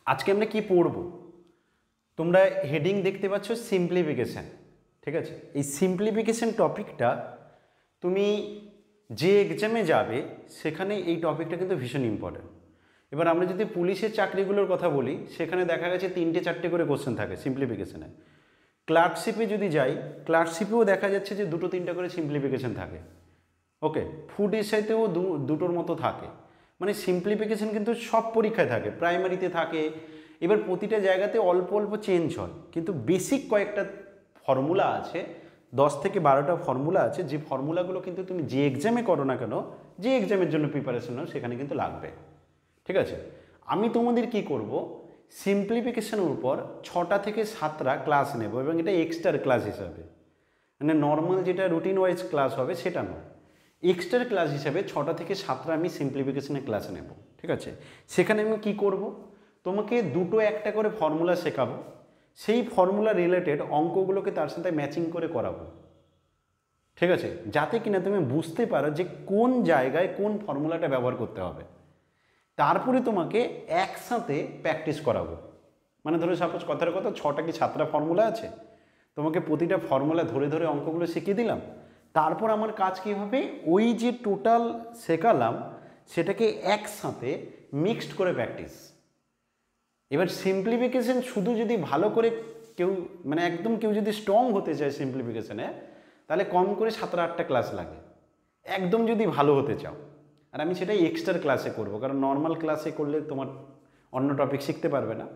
আজকে আমরা কি পড়ব? তোমরা হেডিং দেখতে পাচ্ছ সিম্পলিফিকেশান, ঠিক আছে? এই সিম্পলিফিকেশান টপিকটা তুমি যে এক্সামে যাবে সেখানে এই টপিকটা কিন্তু ভীষণ ইম্পর্ট্যান্ট। এবার আমরা যদি পুলিশের চাকরিগুলোর কথা বলি, সেখানে দেখা গেছে 3-4টে করে কোশ্চেন থাকে সিম্পলিফিকেশানে। ক্লার্কশিপে যদি যাই, ক্লার্কশিপেও দেখা যাচ্ছে যে 2-3টা করে সিম্পলিফিকেশান থাকে। ওকে, ফুড এসআইতেও দুটোর মতো থাকে। মানে সিম্পলিফিকেশান কিন্তু সব পরীক্ষায় থাকে, প্রাইমারিতে থাকে। এবার প্রতিটা জায়গাতে অল্প অল্প চেঞ্জ হয়, কিন্তু বেসিক কয়েকটা ফর্মুলা আছে, 10 থেকে 12টা ফর্মুলা আছে, যে ফর্মুলাগুলো কিন্তু তুমি যে এক্সামে করো না কেন, যে এক্সামের জন্য প্রিপারেশন নাও, সেখানে কিন্তু লাগবে। ঠিক আছে, আমি তোমাদের কি করব, সিম্পলিফিকেশনের উপর 6টা থেকে 7টা ক্লাস নেব, এবং এটা এক্সট্রা ক্লাস হিসাবে, মানে নর্মাল যেটা রুটিন ওয়াইজ ক্লাস হবে সেটা নয়, এক্সট্রা ক্লাস হিসাবে 6টা থেকে 7টা আমি সিম্পলিফিকেশনের ক্লাস নেব। ঠিক আছে, সেখানে আমি কি করব, তোমাকে 2-1টা করে ফর্মুলা শেখাবো, সেই ফর্মুলা রিলেটেড অঙ্কগুলোকে তার সাথে ম্যাচিং করে করাবো। ঠিক আছে, যাতে কিনা তুমি বুঝতে পারো যে কোন জায়গায় কোন ফর্মুলাটা ব্যবহার করতে হবে। তারপরে তোমাকে একসাথে প্র্যাকটিস করাবো। মানে ধরো সাপোজ কথার কথা 6টা কি 7টা ফর্মুলা আছে, তোমাকে প্রতিটা ফর্মুলা ধরে ধরে অঙ্কগুলো শিখিয়ে দিলাম। তারপর আমার কাজ কী হবে, ওই যে টোটাল শেখালাম সেটাকে একসাথে মিক্সড করে প্র্যাকটিস। এবার সিম্পলিফিকেশন শুধু যদি ভালো করে কেউ, মানে একদম কেউ যদি স্ট্রং হতে চায় সিম্পলিফিকেশনে, তাহলে কম করে 7-8টা ক্লাস লাগে, একদম যদি ভালো হতে চাও। আর আমি সেটাই এক্সট্রা ক্লাসে করব, কারণ নর্মাল ক্লাসে করলে তোমার অন্য টপিক শিখতে পারবে না।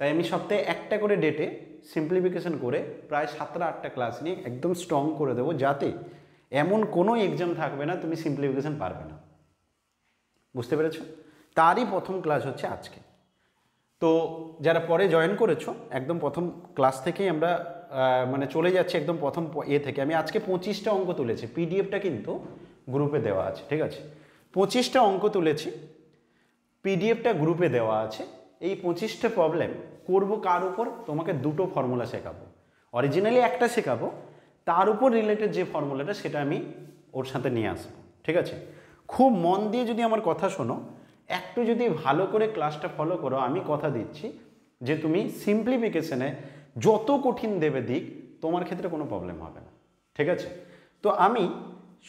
তাই আমি সপ্তাহে একটা করে ডেটে সিম্পলিফিকেশন করে প্রায় 7-8টা ক্লাস নিয়ে একদম স্ট্রং করে দেবো, যাতে এমন কোনো এক্সাম থাকবে না তুমি সিম্পলিফিকেশন পারবে না। বুঝতে পেরেছো? তারই প্রথম ক্লাস হচ্ছে আজকে। তো যারা পরে জয়েন করেছো, একদম প্রথম ক্লাস থেকেই আমরা মানে চলে যাচ্ছি একদম প্রথম থেকে। আমি আজকে 25টা অঙ্ক তুলেছি, পিডিএফটা কিন্তু গ্রুপে দেওয়া আছে। ঠিক আছে, 25টা অঙ্ক তুলেছি, পিডিএফটা গ্রুপে দেওয়া আছে। এই 25টা প্রবলেম করবো কার উপর, তোমাকে 2টো ফর্মুলা শেখাবো। অরিজিনালি একটা শেখাবো, তার উপর রিলেটেড যে ফর্মুলাটা সেটা আমি ওর সাথে নিয়ে আসবো। ঠিক আছে, খুব মন দিয়ে যদি আমার কথা শোনো, একটু যদি ভালো করে ক্লাসটা ফলো করো, আমি কথা দিচ্ছি যে তুমি সিম্পলিফিকেশনে যত কঠিন দেবে দিক, তোমার ক্ষেত্রে কোনো প্রবলেম হবে না। ঠিক আছে, তো আমি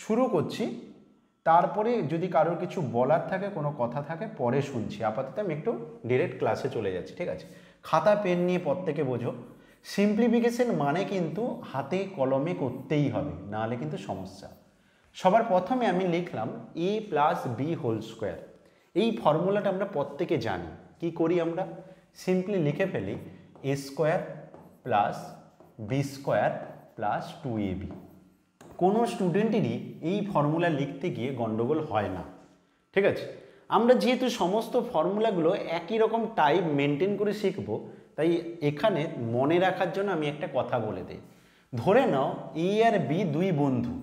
শুরু করছি। তারপরে যদি কারোর কিছু বলার থাকে, কোনো কথা থাকে, পরে শুনছি। আপাতত আমি একটু ডিরেক্ট ক্লাসে চলে যাচ্ছি। ঠিক আছে, খাতা পেন নিয়ে প্রত্যেকে বোঝো, সিম্পলিফিকেশন মানে কিন্তু হাতে কলমে করতেই হবে, নাহলে কিন্তু সমস্যা। সবার প্রথমে আমি লিখলাম a+b²। এই ফর্মুলাটা আমরা প্রত্যেকে জানি। কি করি আমরা, সিম্পলি লিখে ফেলি a² + b² + 2ab। কোনো স্টুডেন্টেরই এই ফর্মুলা লিখতে গিয়ে গন্ডগোল হয় না। ঠিক আছে, আমরা যেহেতু সমস্ত ফর্মুলাগুলো একই রকম টাইপ মেনটেন করে শিখব, তাই এখানে মনে রাখার জন্য আমি একটা কথা বলে দিই। ধরে নাও এ আর বি দুই বন্ধু।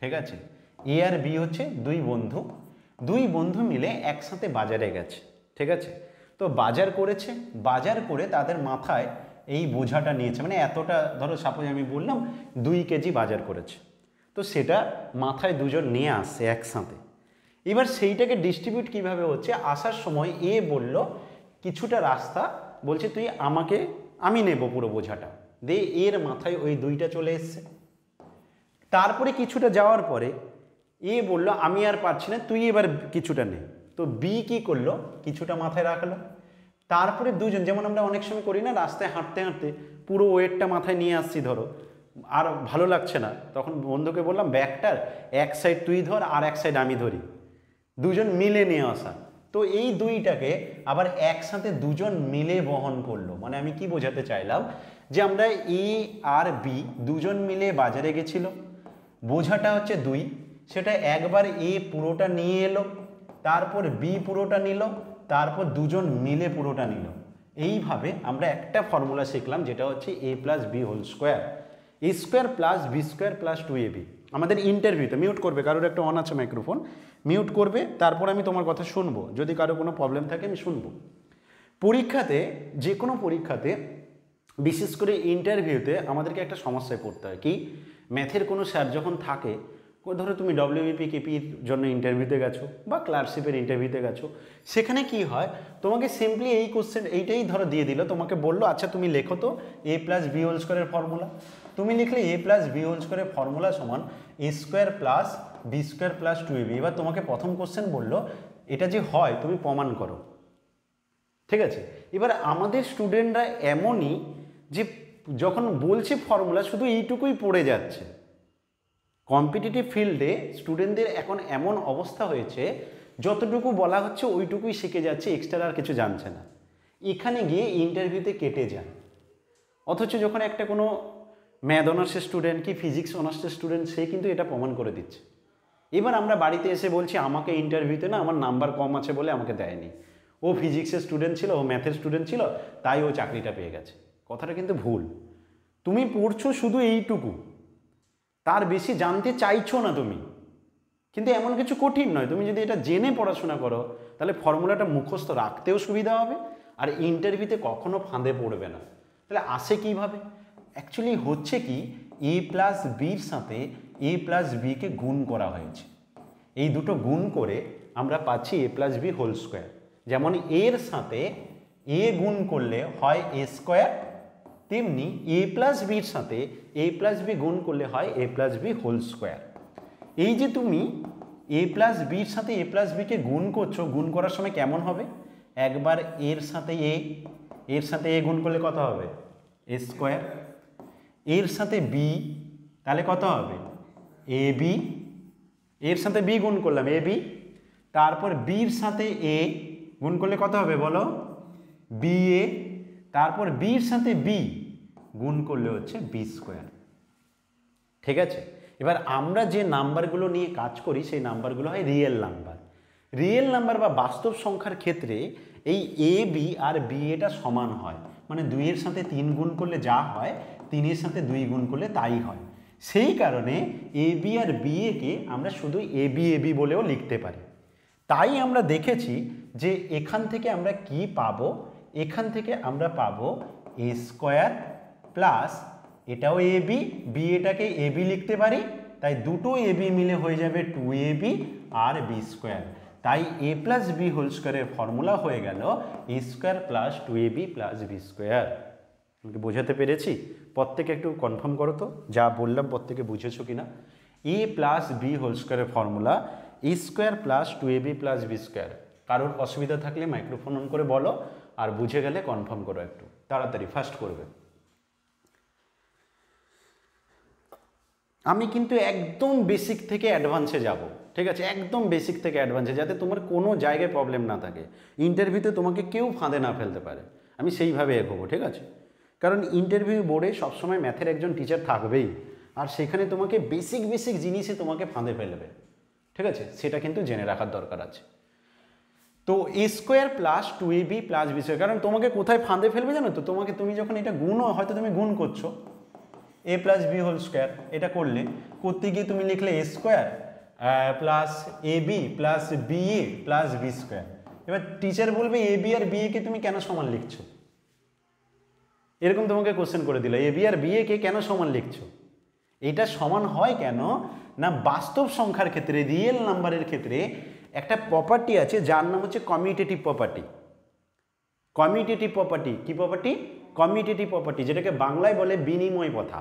ঠিক আছে, এ আর বি হচ্ছে দুই বন্ধু, দুই বন্ধু মিলে একসাথে বাজারে গেছে। ঠিক আছে, তো বাজার করেছে, বাজার করে তাদের মাথায় এই বোঝাটা নিয়েছে, মানে এতটা, ধরো সাপোজ আমি বললাম 2 কেজি বাজার করেছে, তো সেটা মাথায় দুজন নিয়ে আসছে একসাথে। এবার সেইটাকে ডিস্ট্রিবিউট কিভাবে হচ্ছে, আসার সময় এ বলল কিছুটা রাস্তা, বলছে তুই আমাকে, আমি নেব পুরো বোঝাটা, দে, এর মাথায় ওই 2টা চলে এসছে। তারপরে কিছুটা যাওয়ার পরে এ বলল আমি আর পারছি না, তুই এবার কিছুটা নে, তো বি কি করলো, কিছুটা মাথায় রাখলো। তারপরে দুজন, যেমন আমরা অনেক সময় করি না, রাস্তায় হাঁটতে হাঁটতে পুরো ওয়েটটা মাথায় নিয়ে আসছি, ধরো আর ভালো লাগছে না, তখন বন্ধুকে বললাম ব্যাগটার এক সাইড তুই ধর আর এক সাইড আমি ধরি, দুজন মিলে নিয়ে আসা। তো এই 2টাকে আবার একসাথে দুজন মিলে বহন করলো। মানে আমি কি বোঝাতে চাইলাম, যে আমরা এ আর বি দুজন মিলে বাজারে গেছিল, বোঝাটা হচ্ছে 2, সেটা একবার এ পুরোটা নিয়ে এলো, তারপর বি পুরোটা নিল, তারপর দুজন মিলে পুরোটা নিল। এইভাবে আমরা একটা ফর্মুলা শিখলাম, যেটা হচ্ছে a+b², a² + b² + 2ab। আমাদের ইন্টারভিউতে মিউট করবে, কারোর একটা অন আছে মাইক্রোফোন, মিউট করবে, তারপর আমি তোমার কথা শুনবো, যদি কারো কোনো প্রবলেম থাকে আমি শুনবো। পরীক্ষাতে, যে কোনো পরীক্ষাতে, বিশেষ করে ইন্টারভিউতে আমাদেরকে একটা সমস্যায় পড়তে হয়, কি, ম্যাথের কোনো স্যার যখন থাকে ধরো তুমি ডব্লিউবিপি কেপির জন্য ইন্টারভিউতে গেছো বা ক্লার্কশিপের ইন্টারভিউতে গেছো, সেখানে কি হয় তোমাকে সিম্পলি এই কোশ্চেন এইটাই ধরো দিয়ে দিল, তোমাকে বললো আচ্ছা তুমি লেখো তো এ প্লাস বি হোল স্কোয়ারের ফর্মুলা। তুমি লিখলে এ প্লাস বি হোল স্কোয়ারের ফর্মুলা সমান A square plus B square plus 2ab। এবার তোমাকে প্রথম কোশ্চেন বললো এটা যে হয় তুমি প্রমাণ করো, ঠিক আছে। এবার আমাদের স্টুডেন্টরা এমনই যে যখন বলছে ফর্মুলা শুধু এইটুকুই পড়ে যাচ্ছে। কম্পিটিটিভ ফিল্ডে স্টুডেন্টদের এখন এমন অবস্থা হয়েছে যতটুকু বলা হচ্ছে ওইটুকুই শিখে যাচ্ছে, এক্সট্রা আর কিছু জানছে না। এখানে গিয়ে ইন্টারভিউতে কেটে যান। অথচ যখন একটা কোনো ম্যাথ অনার্সের স্টুডেন্ট কি ফিজিক্স অনার্সের স্টুডেন্ট সে কিন্তু এটা প্রমাণ করে দিচ্ছে। এবার আমরা বাড়িতে এসে বলছি আমাকে ইন্টারভিউতে না আমার নাম্বার কম আছে বলে আমাকে দেয়নি, ও ফিজিক্সের স্টুডেন্ট ছিল, ও ম্যাথের স্টুডেন্ট ছিল, তাই ও চাকরিটা পেয়ে গেছে। কথাটা কিন্তু ভুল। তুমি পড়ছো শুধু এইটুকু, তার বেশি জানতে চাইছো না তুমি। কিন্তু এমন কিছু কঠিন নয়, তুমি যদি এটা জেনে পড়াশোনা করো তাহলে ফর্মুলাটা মুখস্থ রাখতেও সুবিধা হবে আর ইন্টারভিউতে কখনো ফাঁদে পড়বে না। তাহলে আসে কীভাবে? অ্যাকচুয়ালি হচ্ছে কি এ প্লাস বির সাথে এ প্লাস বিকে গুণ করা হয়েছে। এই দুটো গুণ করে আমরা পাচ্ছি এ প্লাস বি হোল স্কোয়ার। যেমন এর সাথে এ গুণ করলে হয় এ স্কোয়ার, তেমনি এ প্লাস বির সাথে এ প্লাস বি গুণ করলে হয় এ প্লাস বি হোল স্কোয়ার। এই যে তুমি এ প্লাস বির সাথে এ প্লাস বিকে গুণ করছো, গুণ করার সময় কেমন হবে? একবার এর সাথে এ গুণ করলে কত হবে? এ স্কোয়ার। এর সাথে বি তাহলে কত হবে? A B. এর সাথে বি গুণ করলাম এ বি, তারপর বির সাথে এ গুণ করলে কত হবে বলো? B A. তারপর বির সাথে বি গুণ করলে হচ্ছে বি স্কোয়ার। ঠিক আছে। এবার আমরা যে নাম্বারগুলো নিয়ে কাজ করি সেই নাম্বারগুলো হয় রিয়েল নাম্বার। রিয়েল নাম্বার বা বাস্তব সংখ্যার ক্ষেত্রে এই এ বি আর বি এটা সমান হয়, মানে 2-এর সাথে 3 গুণ করলে যা হয় 3-এর সাথে 2 গুণ করলে তাই হয়। সেই কারণে এ বি আর বি একে আমরা শুধু এ বি বলেও লিখতে পারি। তাই আমরা দেখেছি যে এখান থেকে আমরা কি পাবো? এখান থেকে আমরা পাবো এ স্কোয়ার প্লাস এটাও এ বি এটাকে এ বি লিখতে পারি, তাই দুটো এ বি মিলে হয়ে যাবে 2ab আর বি স্কোয়ার। তাই এ প্লাস বি হোল স্কোয়ারের ফর্মুলা হয়ে গেল A square plus 2ab plus B square. বোঝাতে পেরেছি? প্রত্যেকে একটু কনফার্ম করো তো যা বললাম প্রত্যেকে বুঝেছো কিনা। এ প্লাস বি হোল স্কোয়ারের formula A square plus 2ab plus B square. কারোর অসুবিধা থাকলে মাইক্রোফোন অন করে বলো, আর বুঝে গেলে কনফার্ম করো, একটু তাড়াতাড়ি ফাস্ট করবে। আমি কিন্তু একদম বেসিক থেকে অ্যাডভান্সে যাব, ঠিক আছে? একদম বেসিক থেকে অ্যাডভান্সে, যাতে তোমার কোনো জায়গায় প্রবলেম না থাকে, ইন্টারভিউতে তোমাকে কেউ ফাঁদে না ফেলতে পারে। আমি সেইভাবে এগোবো, ঠিক আছে? কারণ ইন্টারভিউ বোর্ডে সবসময় ম্যাথের একজন টিচার থাকবেই, আর সেখানে তোমাকে বেসিক জিনিসে তোমাকে ফাঁদে ফেলবে, ঠিক আছে? সেটা কিন্তু জেনে রাখার দরকার আছে। তো A square plus 2ab plus B square, কারণ তোমাকে কোথায় ফাঁদে ফেলবে জানো তো? তুমি যখন এটা গুণও হয়তো তুমি গুণ করছো এ প্লাস বি হোল স্কোয়ার, এটা করতে গিয়ে তুমি লিখলে এ square plus A B plus B A plus B square. এবার টিচার বলবে A B R B A কে তুমি কেন সমান লিখছো? এরকম তোমাকে কোশ্চেন করে দিল, A B R B A কে কেন সমান লিখছো? এটা সমান হয় কেন না, বাস্তব সংখ্যার ক্ষেত্রে রিয়েল নাম্বারের ক্ষেত্রে একটা প্রপার্টি আছে যার নাম হচ্ছে কমিউটেটিভ প্রপার্টি। কমিউটেটিভ প্রপার্টি কি প্রপার্টি? কমিউটেটিভ প্রপার্টি, যেটাকে বাংলায় বলে বিনিময় প্রথা।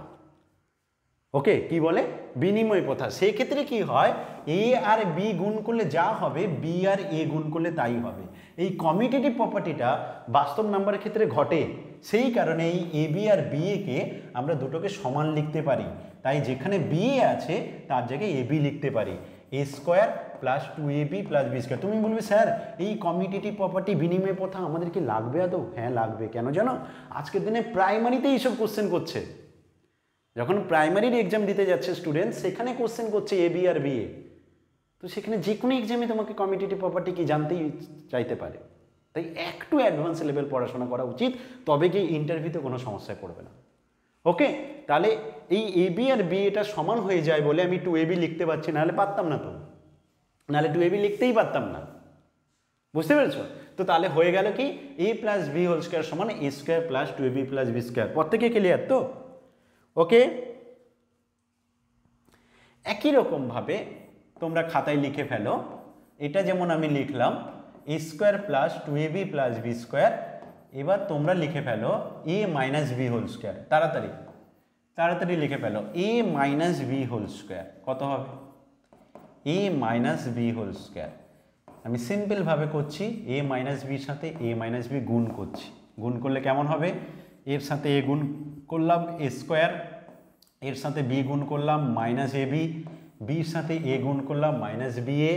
ওকে, কি বলে? বিনিময় প্রথা। সেই ক্ষেত্রে কি হয়, এ আর বি গুণ করলে যা হবে বি আর এ গুণ করলে তাই হবে। এই কমিউটেটিভ প্রপার্টিটা বাস্তব নাম্বারের ক্ষেত্রে ঘটে, সেই কারণে এই A B R B A কে আমরা দুটোকে সমান লিখতে পারি। তাই যেখানে বি এ আছে তার জায়গায় এ বি লিখতে পারি, A square plus 2ab plus B square. তুমি বলবে স্যার এই কমিউটেটিভ প্রপার্টি বিনিময় প্রথা আমাদের কি লাগবে আদৌ? হ্যাঁ লাগবে। কেন জানো? আজকের দিনে প্রাইমারিতে এইসব কোশ্চেন করছে। যখন প্রাইমারির এক্সাম দিতে যাচ্ছে স্টুডেন্ট, সেখানে কোশ্চেন করছে A B R B A. তো সেখানে যে কোনো এক্সামে তোমাকে কমিউটেটিভ প্রপার্টি কি জানতেই চাইতে পারে। তাই একটু অ্যাডভান্স লেভেল পড়াশোনা করা উচিত, তবে কি ইন্টারভিউতে কোনো সমস্যায় পড়বে না। ওকে, তাহলে এই এ বি আর বি এটা সমান হয়ে যায় বলে আমি 2ab লিখতে পারছি, নাহলে পারতাম না তো, নাহলে 2ab লিখতেই পারতাম না। বুঝতে পেরেছো? তো তাহলে হয়ে গেল কি A plus B whole square সমান A square plus 2ab plus B square. প্রত্যেকে ক্লিয়ার তো? ওকে, একই রকমভাবে তোমরা খাতায় লিখে ফেলো, এটা যেমন আমি লিখলাম A square plus 2ab plus B square. এবার তোমরা লিখে ফেলো A minus B whole square. তাড়াতাড়ি তাড়াতাড়ি লিখে ফেলো A minus B whole square কত হবে? A minus B whole square. আমি সিম্পলভাবে করছি, এ মাইনাস বির সাথে এ মাইনাস বি গুণ করছি। গুণ করলে কেমন হবে? এর সাথে এ গুণ করলাম এ স্কোয়ার, এর সাথে বি গুণ করলাম মাইনাস এ বি, বির সাথে এ গুণ করলাম minus B A,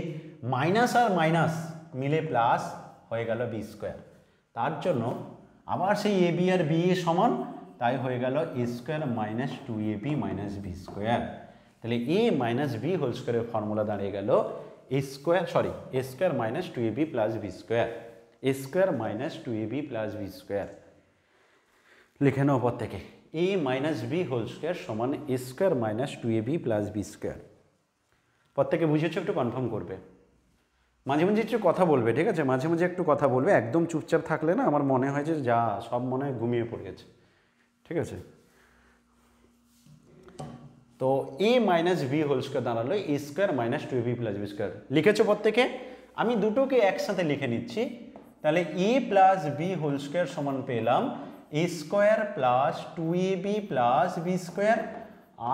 minus R minus মিলে প্লাস হয়ে গেল বি স্কোয়ার। তার জন্য আবার সেই A B R B A সমান, তাই হয়ে গেল A square minus 2ab minus B square. তাহলে এ মাইনাস বি হোল স্কোয়ারের ফর্মুলা দাঁড়িয়ে গেল A square minus 2ab plus B square, A square minus 2ab plus B square. লিখে নাও পর থেকে A minus B whole square সমান A square minus 2ab plus B square. পর থেকে বুঝেছো? একটু কনফার্ম করবে, মাঝে মাঝে একটু কথা বলবে, ঠিক আছে? মাঝে মাঝে একটু কথা বলবে, একদম চুপচাপ থাকলে না আমার মনে হয় যে যা সব মনে হয় ঘুমিয়ে পড়ে গেছে, ঠিক আছে? তো A minus B whole square দাঁড়ালো A square minus 2ab plus B square. লিখেছো প্রত্যেকে? আমি দুটোকে একসাথে লিখে নিচ্ছি। তাহলে A plus B whole square সমান পেলাম A square plus 2ab plus B square,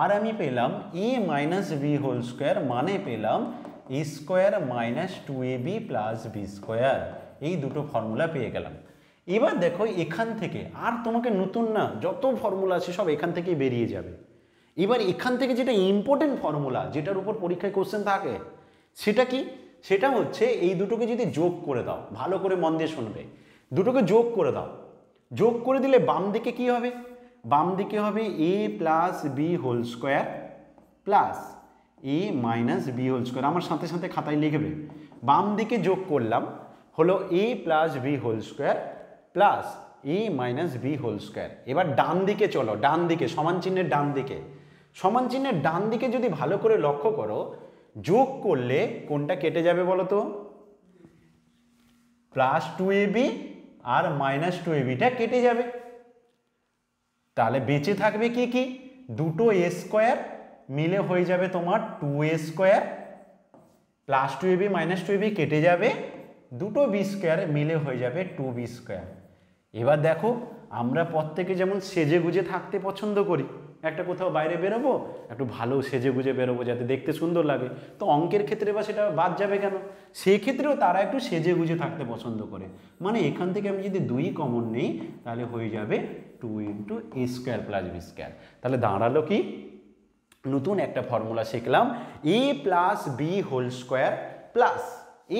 আর আমি পেলাম A minus B whole square মানে পেলাম A square minus 2ab plus B square. এই দুটো ফর্মুলা পেয়ে গেলাম। এবার দেখো এখান থেকে আর তোমাকে নতুন না, যত ফর্মুলা আছে সব এখান থেকেই বেরিয়ে যাবে। এবার এখান থেকে যেটা ইম্পর্টেন্ট ফর্মুলা, যেটার উপর পরীক্ষায় কোশ্চেন থাকে, সেটা কি? সেটা হচ্ছে এই দুটোকে যদি যোগ করে দাও, ভালো করে মন দিয়ে শুনবে, দুটোকে যোগ করে দাও। যোগ করে দিলে বাম দিকে কি হবে? বাম দিকে হবে A plus B whole square plus A minus B whole square. আমার সাথে সাথে খাতায় লিখবে, বাম দিকে যোগ করলাম হলো A plus B whole square plus A minus B whole square. এবার ডান দিকে চলো, ডান দিকে সমান চিহ্নের ডান দিকে, সমান চিহ্নের ডান দিকে যদি ভালো করে লক্ষ্য করো, যোগ করলে কোনটা কেটে যাবে বলো তো? প্লাস 2ab আর মাইনাস 2abটা কেটে যাবে। তাহলে বেঁচে থাকবে কি কি? দুটো এ স্কোয়ার মিলে হয়ে যাবে তোমার 2a square, plus 2ab minus 2ab কেটে যাবে, দুটো বি স্কোয়ার মিলে হয়ে যাবে 2b স্কোয়ার। এবার দেখো আমরা প্রত্যেকে যেমন সেজে গুজে থাকতে পছন্দ করি, একটা কোথাও বাইরে বেরোবো একটু ভালো সেজে গুজে বেরোবো যাতে দেখতে সুন্দর লাগে, তো অঙ্কের ক্ষেত্রে বা সেটা বাদ যাবে কেন? সেই ক্ষেত্রেও তারা একটু সেজে গুজে থাকতে পছন্দ করে। মানে এখান থেকে আমি যদি 2 কমন নেই তাহলে হয়ে যাবে 2 into A square plus B square. তাহলে দাঁড়ালো কি? নতুন একটা ফর্মুলা শিখলাম, A plus B whole square plus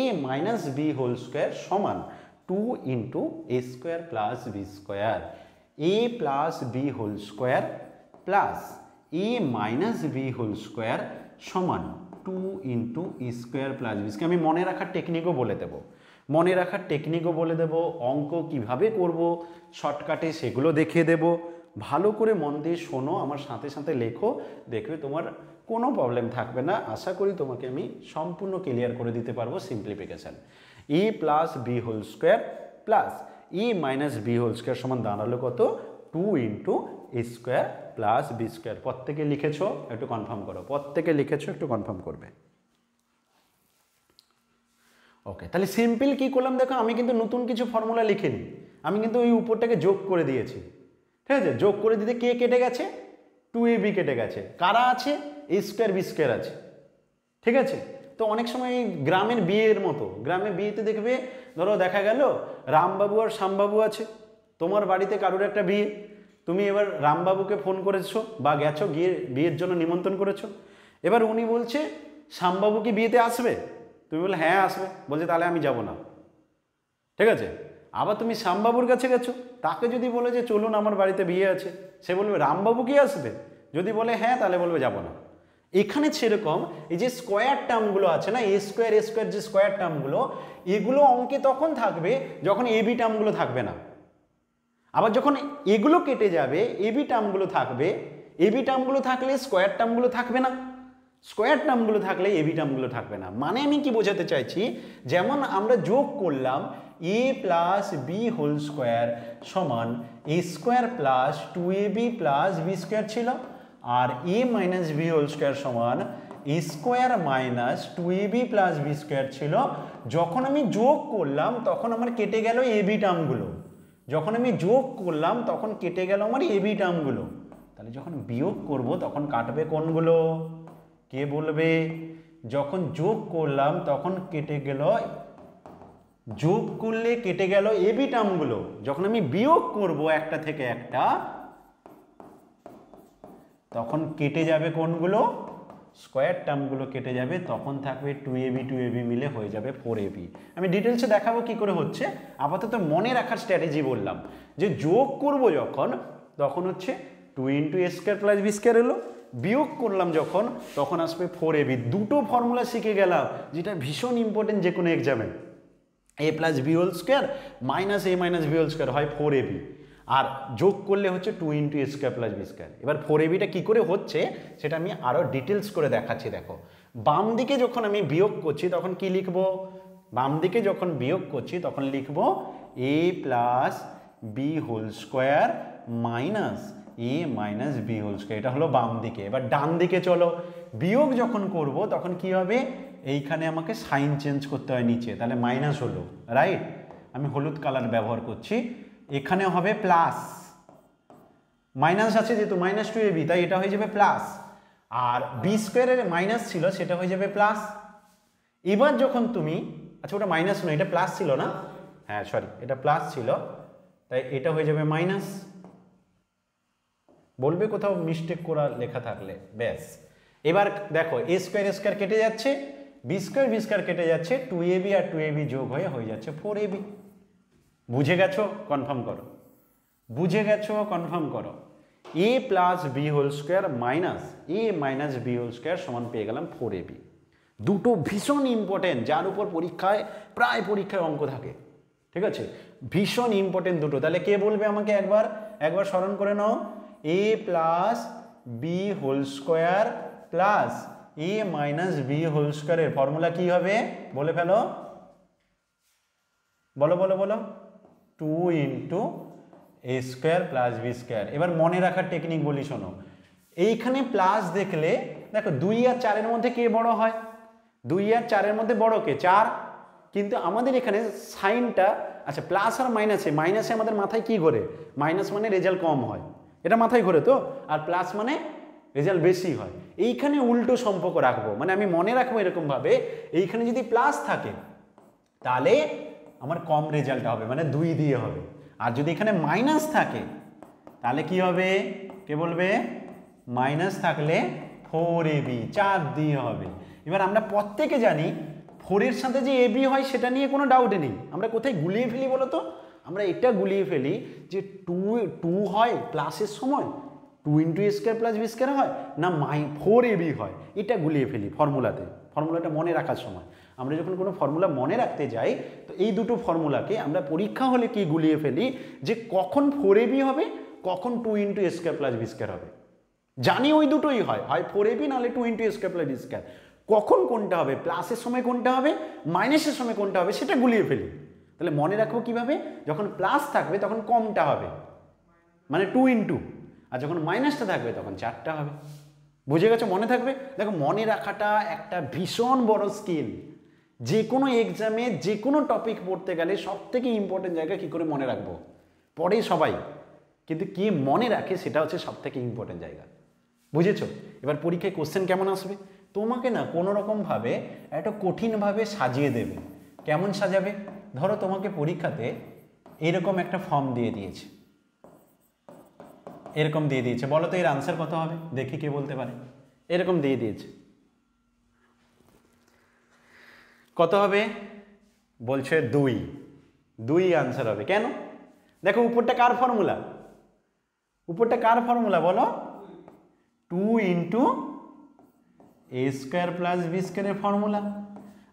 A minus B whole square সমান 2 into A square plus B square. A plus B whole square plus A minus B whole square সমান 2 into E square plus B square. আমি মনে রাখার টেকনিকও বলে দেবো, অঙ্ক কিভাবে করব শর্টকাটে সেগুলো দেখিয়ে দেব। ভালো করে মন দিয়ে শোনো, আমার সাথে সাথে লেখো, দেখবে তোমার কোনো প্রবলেম থাকবে না। আশা করি তোমাকে আমি সম্পূর্ণ ক্লিয়ার করে দিতে পারবো simplification. E plus B whole square plus E minus B whole square সমান দাঁড়ালো কত? 2 into A square plus B square. প্রত্যেকে লিখেছো? একটু কনফার্ম করো। প্রত্যেকে লিখেছো? একটু কনফার্ম করবে। ওকে, তাহলে সিম্পল কি করলাম দেখো, আমি কিন্তু নতুন কিছু ফর্মুলা লিখিনি, আমি কিন্তু ওই উপরটাকে যোগ করে দিয়েছি। ঠিক আছে, যোগ করে দিতে কে কেটে গেছে? 2ab কেটে গেছে। কারা আছে? এ স্কোয়ার বি স্কোয়ার আছে। ঠিক আছে, তো অনেক সময় গ্রামের বিয়ের মতো, গ্রামের বিয়েতে দেখবে ধরো দেখা গেল রামবাবু আর শ্যামবাবু আছে, তোমার বাড়িতে কারোর একটা বিয়ে, তুমি এবার রামবাবুকে ফোন করেছো বা গেছো গিয়ে বিয়ের জন্য নিমন্ত্রণ করেছো। এবার উনি বলছে শ্যামবাবু কি বিয়েতে আসবে? তুমি বলে হ্যাঁ আসবে। বলছে তাহলে আমি যাব না। ঠিক আছে, আবার তুমি শ্যামবাবুর কাছে গেছো, তাকে যদি বলে যে চলুন আমার বাড়িতে বিয়ে আছে, সে বলবে রামবাবু কি আসবে? যদি বলে হ্যাঁ তাহলে বলবে যাব না। এখানে সেরকম এই যে স্কোয়ার টার্মগুলো আছে না, এ স্কোয়ার যে স্কোয়ার টার্মগুলো, এগুলো অঙ্কে তখন থাকবে যখন এবি টার্মগুলো থাকবে না। আবার যখন এগুলো কেটে যাবে এবি টার্মগুলো থাকবে, এবি টার্মগুলো থাকলে স্কোয়ার টার্মগুলো থাকবে না, স্কোয়ার টার্মগুলো থাকলে এবি টার্মগুলো থাকবে না। মানে আমি কি বোঝাতে চাইছি, যেমন আমরা যোগ করলাম A plus B whole square সমান A square plus 2ab plus B square ছিল, আর A minus B whole square সমান square minus 2ab plus B square ছিল। যখন আমি যোগ করলাম তখন আমার কেটে গেল এবি টার্মগুলো, যখন আমি যোগ করলাম তখন কেটে গেল আমার এবি টার্মগুলো। তাহলে যখন বিয়োগ করব তখন কাটবে কোনগুলো, কে বলবে? যখন যোগ করলাম তখন কেটে গেল, যোগ করলে কেটে গেল এবি টার্মগুলো। যখন আমি বিয়োগ করব একটা থেকে একটা, তখন কেটে যাবে কোনগুলো? স্কোয়ার টার্মগুলো কেটে যাবে, তখন থাকবে 2ab মিলে হয়ে যাবে 4ab। আমি ডিটেলসে দেখাবো কি করে হচ্ছে, আপাতত মনে রাখার স্ট্র্যাটেজি বললাম যে যোগ করব যখন তখন হচ্ছে 2 × a square plus B square এলো, বিয়োগ করলাম যখন তখন আসবে 4ab। দুটো ফর্মুলা শিখে গেলাম যেটা ভীষণ ইম্পর্টেন্ট যে কোনো এক্সামে। a plus B whole square minus a minus B whole square হয় 4ab, আর যোগ করলে হচ্ছে 2 × a square plus B square. এবার 4abটা কী করে হচ্ছে সেটা আমি আরও ডিটেলস করে দেখাচ্ছি। দেখো, বাম দিকে যখন আমি বিয়োগ করছি তখন কি লিখব? বাম দিকে যখন বিয়োগ করছি তখন লিখব a plus B whole square minus a minus B whole square, এটা হলো বাম দিকে। এবার ডান দিকে চলো, বিয়োগ যখন করব তখন কি হবে? এইখানে আমাকে সাইন চেঞ্জ করতে হয় নিচে, তাহলে মাইনাস হলো, রাইট? আমি হলুদ কালার ব্যবহার করছি। এখানে হবে প্লাস, মাইনাস আছে যেহেতু মাইনাস 2ab, তাই এটা হয়ে যাবে প্লাস, আর বি স্কোয়ারের মাইনাস ছিল সেটা হয়ে যাবে প্লাস। এবার যখন তুমি, আচ্ছা ওটা মাইনাস নয়, এটা প্লাস ছিল না? হ্যাঁ সরি, এটা প্লাস ছিল, তাই এটা হয়ে যাবে মাইনাস। বলবে কোথাও মিস্টেক করা লেখা থাকলে, ব্যাস। এবার দেখো এ স্কোয়ার কেটে যাচ্ছে, বি স্কোয়ার কেটে যাচ্ছে, 2ab আর 2ab যোগ হয়ে যাচ্ছে 4ab। বুঝে গেছো? কনফার্ম করো। বুঝে গেছো? কনফার্ম করো। a plus B whole square minus a minus B whole square সমান পেয়ে গেলাম 4ab। দুটো ভীষণ ইম্পর্টেন্ট, যার উপর পরীক্ষায় প্রায় পরীক্ষায় অঙ্ক থাকে, ঠিক আছে? ভীষণ ইম্পর্টেন্ট দুটো। তাহলে কে বলবে আমাকে একবার স্মরণ করে নাও, a plus B whole square plus a minus B whole স্কোয়ারের ফর্মুলা কি হবে? বলে ফেলো, বলো বলো বলো। 2 × a square plus B square. এবার মনে রাখার টেকনিক বলি, শোনো। এইখানে প্লাস দেখলে দেখো 2 আর 4-এর মধ্যে কে বড় হয়? 2 আর 4-এর মধ্যে বড় কে? 4। কিন্তু আমাদের এখানে সাইনটা, আচ্ছা প্লাস আর মাইনাসে আমাদের মাথায় কি ঘোরে? মাইনাস মানে রেজাল্ট কম হয়, এটা মাথায় ঘোরে তো, আর প্লাস মানে রেজাল্ট বেশি হয়। এইখানে উল্টো সম্পর্ক রাখবো, মানে আমি মনে রাখবো এরকমভাবে, এইখানে যদি প্লাস থাকে তাহলে আমার কম রেজাল্ট হবে, মানে 2 দিয়ে হবে। আর যদি এখানে মাইনাস থাকে তাহলে কি হবে? কে বলবে? মাইনাস থাকলে 4ab, 4 দিয়ে হবে। এবার আমরা প্রত্যেকে জানি 4-এর সাথে যে ab হয় সেটা নিয়ে কোনো ডাউট নেই। আমরা কোথায় গুলিয়ে ফেলি বলো তো? আমরা এটা গুলিয়ে ফেলি যে 2 হয় প্লাসের সময়, 2 × a square plus B square হয় না 4ab হয়, এটা গুলিয়ে ফেলি ফর্মুলাটা মনে রাখার সময়। আমরা যখন কোনো ফর্মুলা মনে রাখতে যাই তো এই দুটো ফর্মুলাকে আমরা পরীক্ষা হলে কি গুলিয়ে ফেলি যে কখন 4ab হবে, কখন 2 × a square plus B square হবে। জানি ওই দুটোই হয় 4ab নাহলে 2 × a square plus B square. কখন কোনটা হবে, প্লাসের সময় কোনটা হবে, মাইনাসের সময় কোনটা হবে, সেটা গুলিয়ে ফেলি। তাহলে মনে রাখবো কিভাবে? যখন প্লাস থাকবে তখন কমটা হবে, মানে 2 × আর যখন মাইনাসটা থাকবে তখন 4টা হবে। বুঝে গেছো? মনে থাকবে? দেখো, মনে রাখাটা একটা ভীষণ বড় স্কিল। যে কোনো এক্সামে যে কোনো টপিক পড়তে গেলে সব থেকে ইম্পর্টেন্ট জায়গা কী করে মনে রাখবো, পড়ে সবাই, কিন্তু কি মনে রাখে সেটা হচ্ছে সব থেকে ইম্পর্টেন্ট জায়গা। বুঝেছো? এবার পরীক্ষায় কোশ্চেন কেমন আসবে? তোমাকে না কোনো রকমভাবে একটা কঠিনভাবে সাজিয়ে দেবে। কেমন সাজাবে? ধরো তোমাকে পরীক্ষাতে এরকম একটা ফর্ম দিয়ে দিয়েছে, এরকম দিয়ে দিয়েছে, বলো তো এর আনসার কত হবে? দেখি কে বলতে পারে। এরকম দিয়ে দিয়েছে, কত হবে? বলছে 2 আনসার হবে। কেন? দেখো উপরটা কার ফর্মুলা? বলো? 2 × a স্কোয়ার প্লাস বি স্কোয়ারের ফর্মুলা।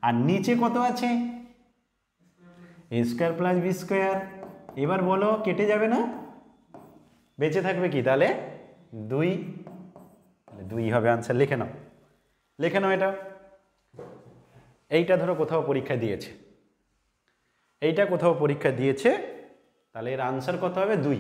আর নিচে কত আছে? a square plus B square. এবার বলো, কেটে যাবে না? বেঁচে থাকবে কি তাহলে? 2। তাহলে 2 হবে আনসার। লিখে নাও এটা। এইটা ধরো কোথাও পরীক্ষা দিয়েছে, তাহলে এর আনসার কত হবে? 2।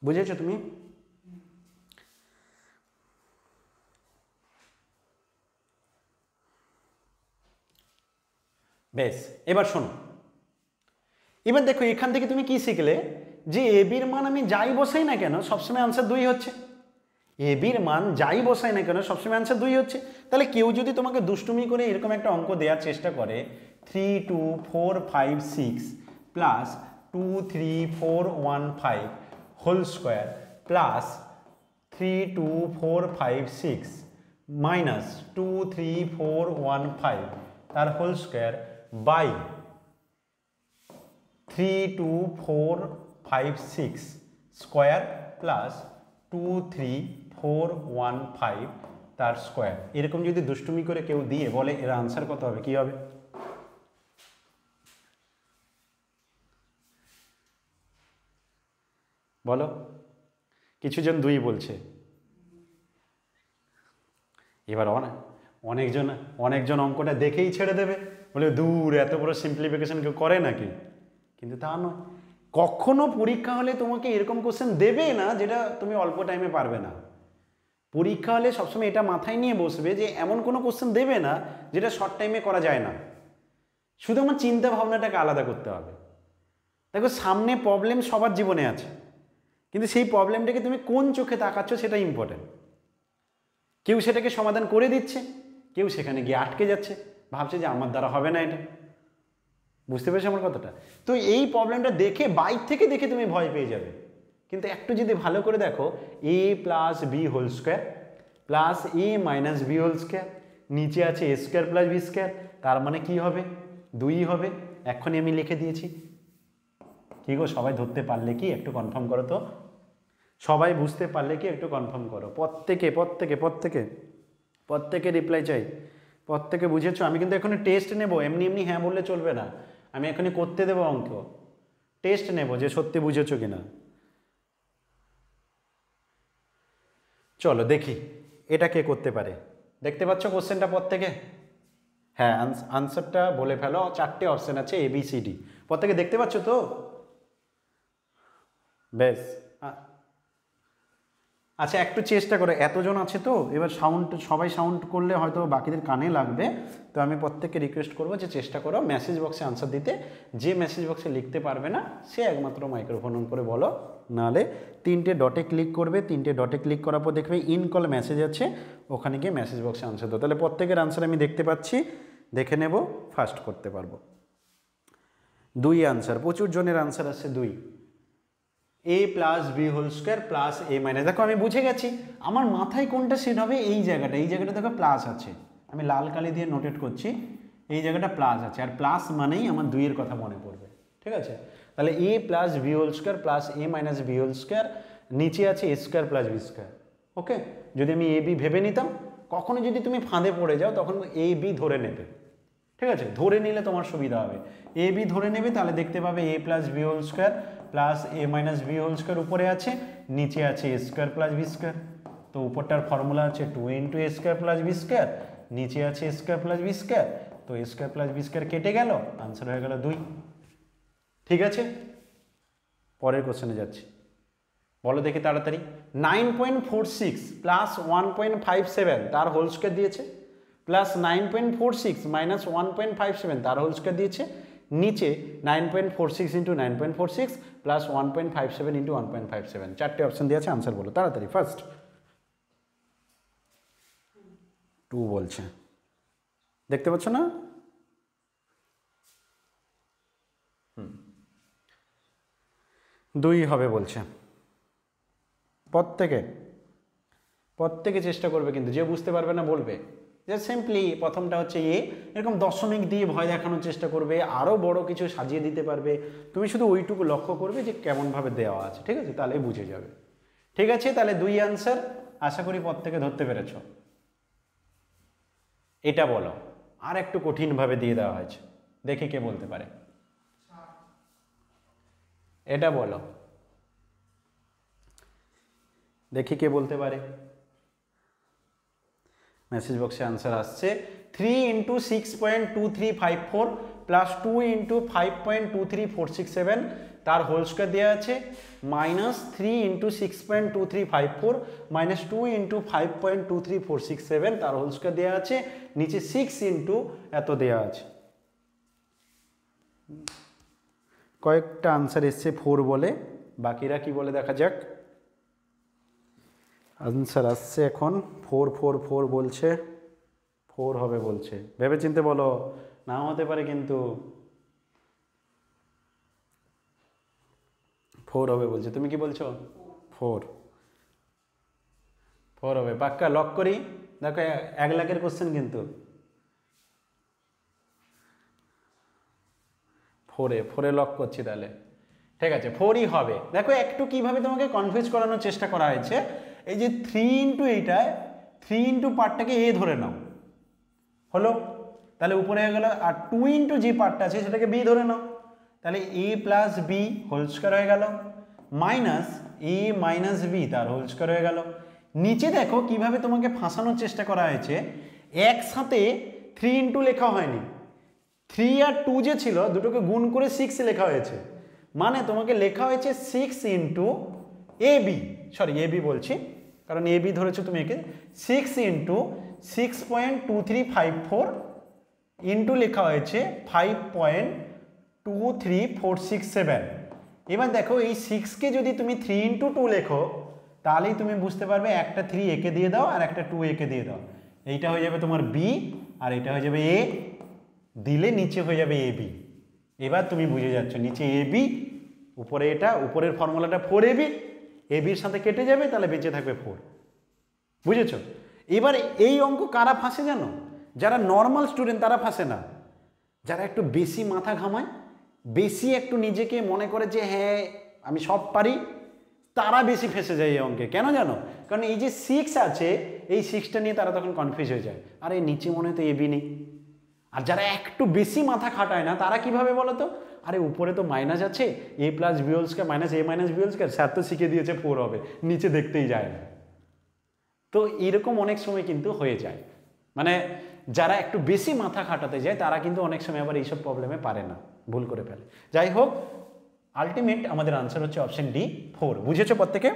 বুঝেছো তুমি? বেশ, এবার শোনো, এবার দেখো এখান থেকে তুমি কি শিখলে যে এ বির মান আমি যাই বসাই না কেন সবসময় আনসার 2 হচ্ছে। এ বির মান যাই বসাই না কেন সবসময় আনসার 2 হচ্ছে। তাহলে কেউ যদি তোমাকে দুষ্টুমি করে এরকম একটা অঙ্ক দেওয়ার চেষ্টা করে 3 2 4 5 6 plus 2 3 4 1 5 whole square plus 3 2 4 5 6 minus 2 3 4 1 5 তার whole square by 3 2 4 5 6 square plus 2 3 4 1 5 তার স্কোয়ার, এরকম যদি দুষ্টুমি করে কেউ দিয়ে বলে এর আনসার কত হবে, কি হবে? বলো। কিছুজন 2 বলছে, এবার অনেকজন অঙ্কটা দেখেই ছেড়ে দেবে, বলে দূর এত বড় সিম্পলিফিকেশন কেউ করে নাকি? কিন্তু তা নয়, কখনো পরীক্ষা হলে তোমাকে এরকম কোশ্চেন দেবে না যেটা তুমি অল্প টাইমে পারবে না। পরীক্ষা হলে সবসময় এটা মাথায় নিয়ে বসবে যে এমন কোনো কোশ্চেন দেবে না যেটা শর্ট টাইমে করা যায় না। শুধু আমার চিন্তা ভাবনাটাকে আলাদা করতে হবে। দেখো সামনে প্রবলেম সবার জীবনে আছে, কিন্তু সেই প্রবলেমটাকে তুমি কোন চোখে তাকাচ্ছ সেটা ইম্পর্টেন্ট। কেউ সেটাকে সমাধান করে দিচ্ছে, কেউ সেখানে গিয়ে আটকে যাচ্ছে, ভাবছে যে আমার দ্বারা হবে না এটা। বুঝতে পেরেছো আমার কথাটা? তো এই প্রবলেমটা দেখে বাইর থেকে দেখে তুমি ভয় পেয়ে যাবে, কিন্তু একটু যদি ভালো করে দেখো a plus B whole square plus A minus B whole square, নিচে আছে A square plus B square, তার মানে কি হবে? 2 হবে। এখনই আমি লিখে দিয়েছি। কি গো সবাই ধরতে পারলে কি? একটু কনফার্ম করো তো, সবাই বুঝতে পারলে কি? একটু কনফার্ম করো। প্রত্যেকে রিপ্লাই চাই। প্রত্যেকে বুঝেছো? আমি কিন্তু এখনই টেস্ট নেব, এমনি এমনি হ্যাঁ বললে চলবে না। আমি এখনই করতে দেবো অঙ্ক, টেস্ট নেব যে সত্যি বুঝেছো কিনা। চলো দেখি এটা কে করতে পারে। দেখতে পাচ্ছ কোশ্চেনটা প্রত্যেকে? হ্যাঁ, আনসারটা বলে ফেলো। 4টে অপশন আছে ABCD, প্রত্যেকে দেখতে পাচ্ছ তো? বেশ, আচ্ছা একটু চেষ্টা করো, এতজন আছে তো, এবার সবাই সাউন্ড করলে হয়তো বাকিদের কানে লাগবে। তো আমি প্রত্যেককে রিকোয়েস্ট করবো যে চেষ্টা করো মেসেজ বক্সে আনসার দিতে। যে মেসেজ বক্সে লিখতে পারবে না সে একমাত্র মাইক্রোফোন অন করে বলো, নাহলে 3টে ডটে ক্লিক করবে। 3টে ডটে ক্লিক করার পর দেখবে ইন কল মেসেজ আছে, ওখানে গিয়ে মেসেজ বক্সে আনসার দাও। তাহলে প্রত্যেকের আনসার আমি দেখতে পাচ্ছি, দেখে নেব, ফার্স্ট করতে পারবো। 2 আনসার, প্রচুর জনের আনসার আছে 2। a plus B whole square plus A minus, দেখো আমি বুঝে গেছি আমার মাথায় কোনটা সেট হবে। এই জায়গাটা দেখো প্লাস আছে, আমি লাল কালি দিয়ে নোটেট করছি, এই জায়গাটা প্লাস আছে, আর প্লাস মানেই আমার 2 এর কথা মনে পড়বে। ঠিক আছে, তাহলে a plus B whole square plus A minus B whole square, নিচে আছে A square plus B square. Okay, যদি আমি এ বি ভেবে নিতাম, কখনো যদি তুমি ফাঁদে পড়ে যাও তখন এ বি ধরে নেবে। ঠিক আছে, ধরে নিলে তোমার সুবিধা হবে। এ বি ধরে নেবে, তাহলে দেখতে পাবে a plus B whole square plus A minus B whole square উপরে আছে, নিচে আছে A square plus B square. তো উপরটার ফর্মুলা আছে 2 into A square plus B square, নিচে আছে A square plus B square. তো A square plus B square কেটে গেল, আনসার হয়ে গেল 2। ঠিক আছে, পরের কোশ্চেনে যাচ্ছি, বলো দেখি তাড়াতাড়ি। 9.46 প্লাস 1.57 তার হোল স্কোয়ার দিয়েছে, প্লাস 9.46 মাইনাস 1.57 তার হোল স্কোয়ার দিয়েছে, নিচে 9.46 ইন্টু 9.46 প্লাস 1.57 ইন্টু 1.57, 4টে অপশন দিয়েছে, আনসার বলো তাড়াতাড়ি। ফার্স্ট 2 বলছে, দেখতে পাচ্ছ না? 2 হবে বলছে। প্রত্যেকে চেষ্টা করবে, কিন্তু যে বুঝতে পারবে না বলবে যে সিম্পলি প্রথমটা হচ্ছে এরকম দশমিক দিয়ে ভয় দেখানোর চেষ্টা করবে, আরও বড় কিছু সাজিয়ে দিতে পারবে। তুমি শুধু ওইটুকু লক্ষ্য করবে যে কেমনভাবে দেওয়া আছে, ঠিক আছে, তাহলেই বুঝে যাবে। ঠিক আছে, তাহলে 2 আনসার, আশা করি প্রত্যেকে ধরতে পেরেছ। এটা বলো, আর একটু কঠিনভাবে দিয়ে দেওয়া হয়েছে, দেখি কে বলতে পারে। এটা বলো, দেখি কে বলতে পারে। মেসেজ বক্সে আনসার আসছে 3 ইন্টু 6.2354 প্লাস 2 ইন্টু 5.23467 তার হোল স্কোয়ার দেওয়া আছে -3 × 6.2354 -2 × 5.23467 তার হোল স্কোয়ার দেওয়া আছে, নিচে 6 × এত দেওয়া আছে। কয়েকটা আনসার এসছে 4 বলে, বাকিরা কি বলে দেখা যাক। আনসার আসছে এখন 4 4 4 বলছে, 4 হবে বলছে, ভেবে চিনতে বলো, নাও হতে পারে কিন্তু। 4 হবে বলছে, তুমি কি বলছো? 4 হবে, পাক্কা লক করি। দেখো 1 লাখের কোশ্চেন কিন্তু। 4 লক করছি তাহলে, ঠিক আছে 4ই হবে। দেখো একটু কিভাবে তোমাকে কনফিউজ করানোর চেষ্টা করা হয়েছে, এই যে 3 × এইটায় 3 × পার্টটাকে এ ধরে নাও, হলো, তাহলে উপরে হয়ে গেল। আর 2 × যে পার্টটা আছে সেটাকে বি ধরে নাও, তাহলে a + b হোল স্কোয়ার হয়ে গেল, মাইনাস a - b তার হোল স্কোয়ার হয়ে গেল। নিচে দেখো কিভাবে তোমাকে ফাঁসানোর চেষ্টা করা হয়েছে, একসাথে 3 × লেখা হয়নি, 3 আর 2 যে ছিল দুটোকে গুণ করে 6 লেখা হয়েছে, মানে তোমাকে লেখা হয়েছে 6 × ab, সরি ab বলছি কারণ ab ধরেছো তুমি একে, 6 × 6.2354 ইন্টু লেখা হয়েছে 5.23467। এবার দেখো এই 6কে যদি তুমি 3 × 2 লেখো তাহলেই তুমি বুঝতে পারবে, একটা 3 একে দিয়ে দাও আর একটা 2 একে দিয়ে দাও, এইটা হয়ে যাবে তোমার b আর এটা হয়ে যাবে a, দিলে নিচে হয়ে যাবে ab। এবার তুমি বুঝে যাচ্ছ, নিচে ab, উপরে এটা, উপরের ফর্মুলাটা 4ab, ab-র সাথে কেটে যাবে, তাহলে বেঁচে থাকবে 4। বুঝেছো? এবার এই অঙ্ক কারা ফাঁসে জানো? যারা নর্মাল স্টুডেন্ট তারা ফাঁসে না, যারা একটু বেশি মাথা ঘামায়, বেশি একটু নিজেকে মনে করে যে হ্যাঁ আমি সব পারি, তারা বেশি ফেঁসে যায় এই অঙ্কে। কেন জানো? কারণ এই যে 6 আছে, এই 6টা নিয়ে তারা তখন কনফিউজ হয়ে যায়, আর এই নিচে মনে হয় তো এবি নেই। আর যারা একটু বেশি মাথা খাটায় না তারা কিভাবে বলো তো, আরে উপরে তো মাইনাস আছে, a + b² - a - b², sir তো শিখে দিয়েছে 4 হবে, নিচে দেখতেই যায় না। তো এরকম অনেক সময় কিন্তু হয়ে যায়, মানে যারা একটু বেশি মাথা খাটাতে যায় তারা কিন্তু অনেক সময় আবার এইসব প্রবলেমে পারে না, ভুল করে ফেলে। যাই হোক, আলটিমেট আমাদের আনসার হচ্ছে অপশন ডি 4। বুঝেছো? প্রত্যেকে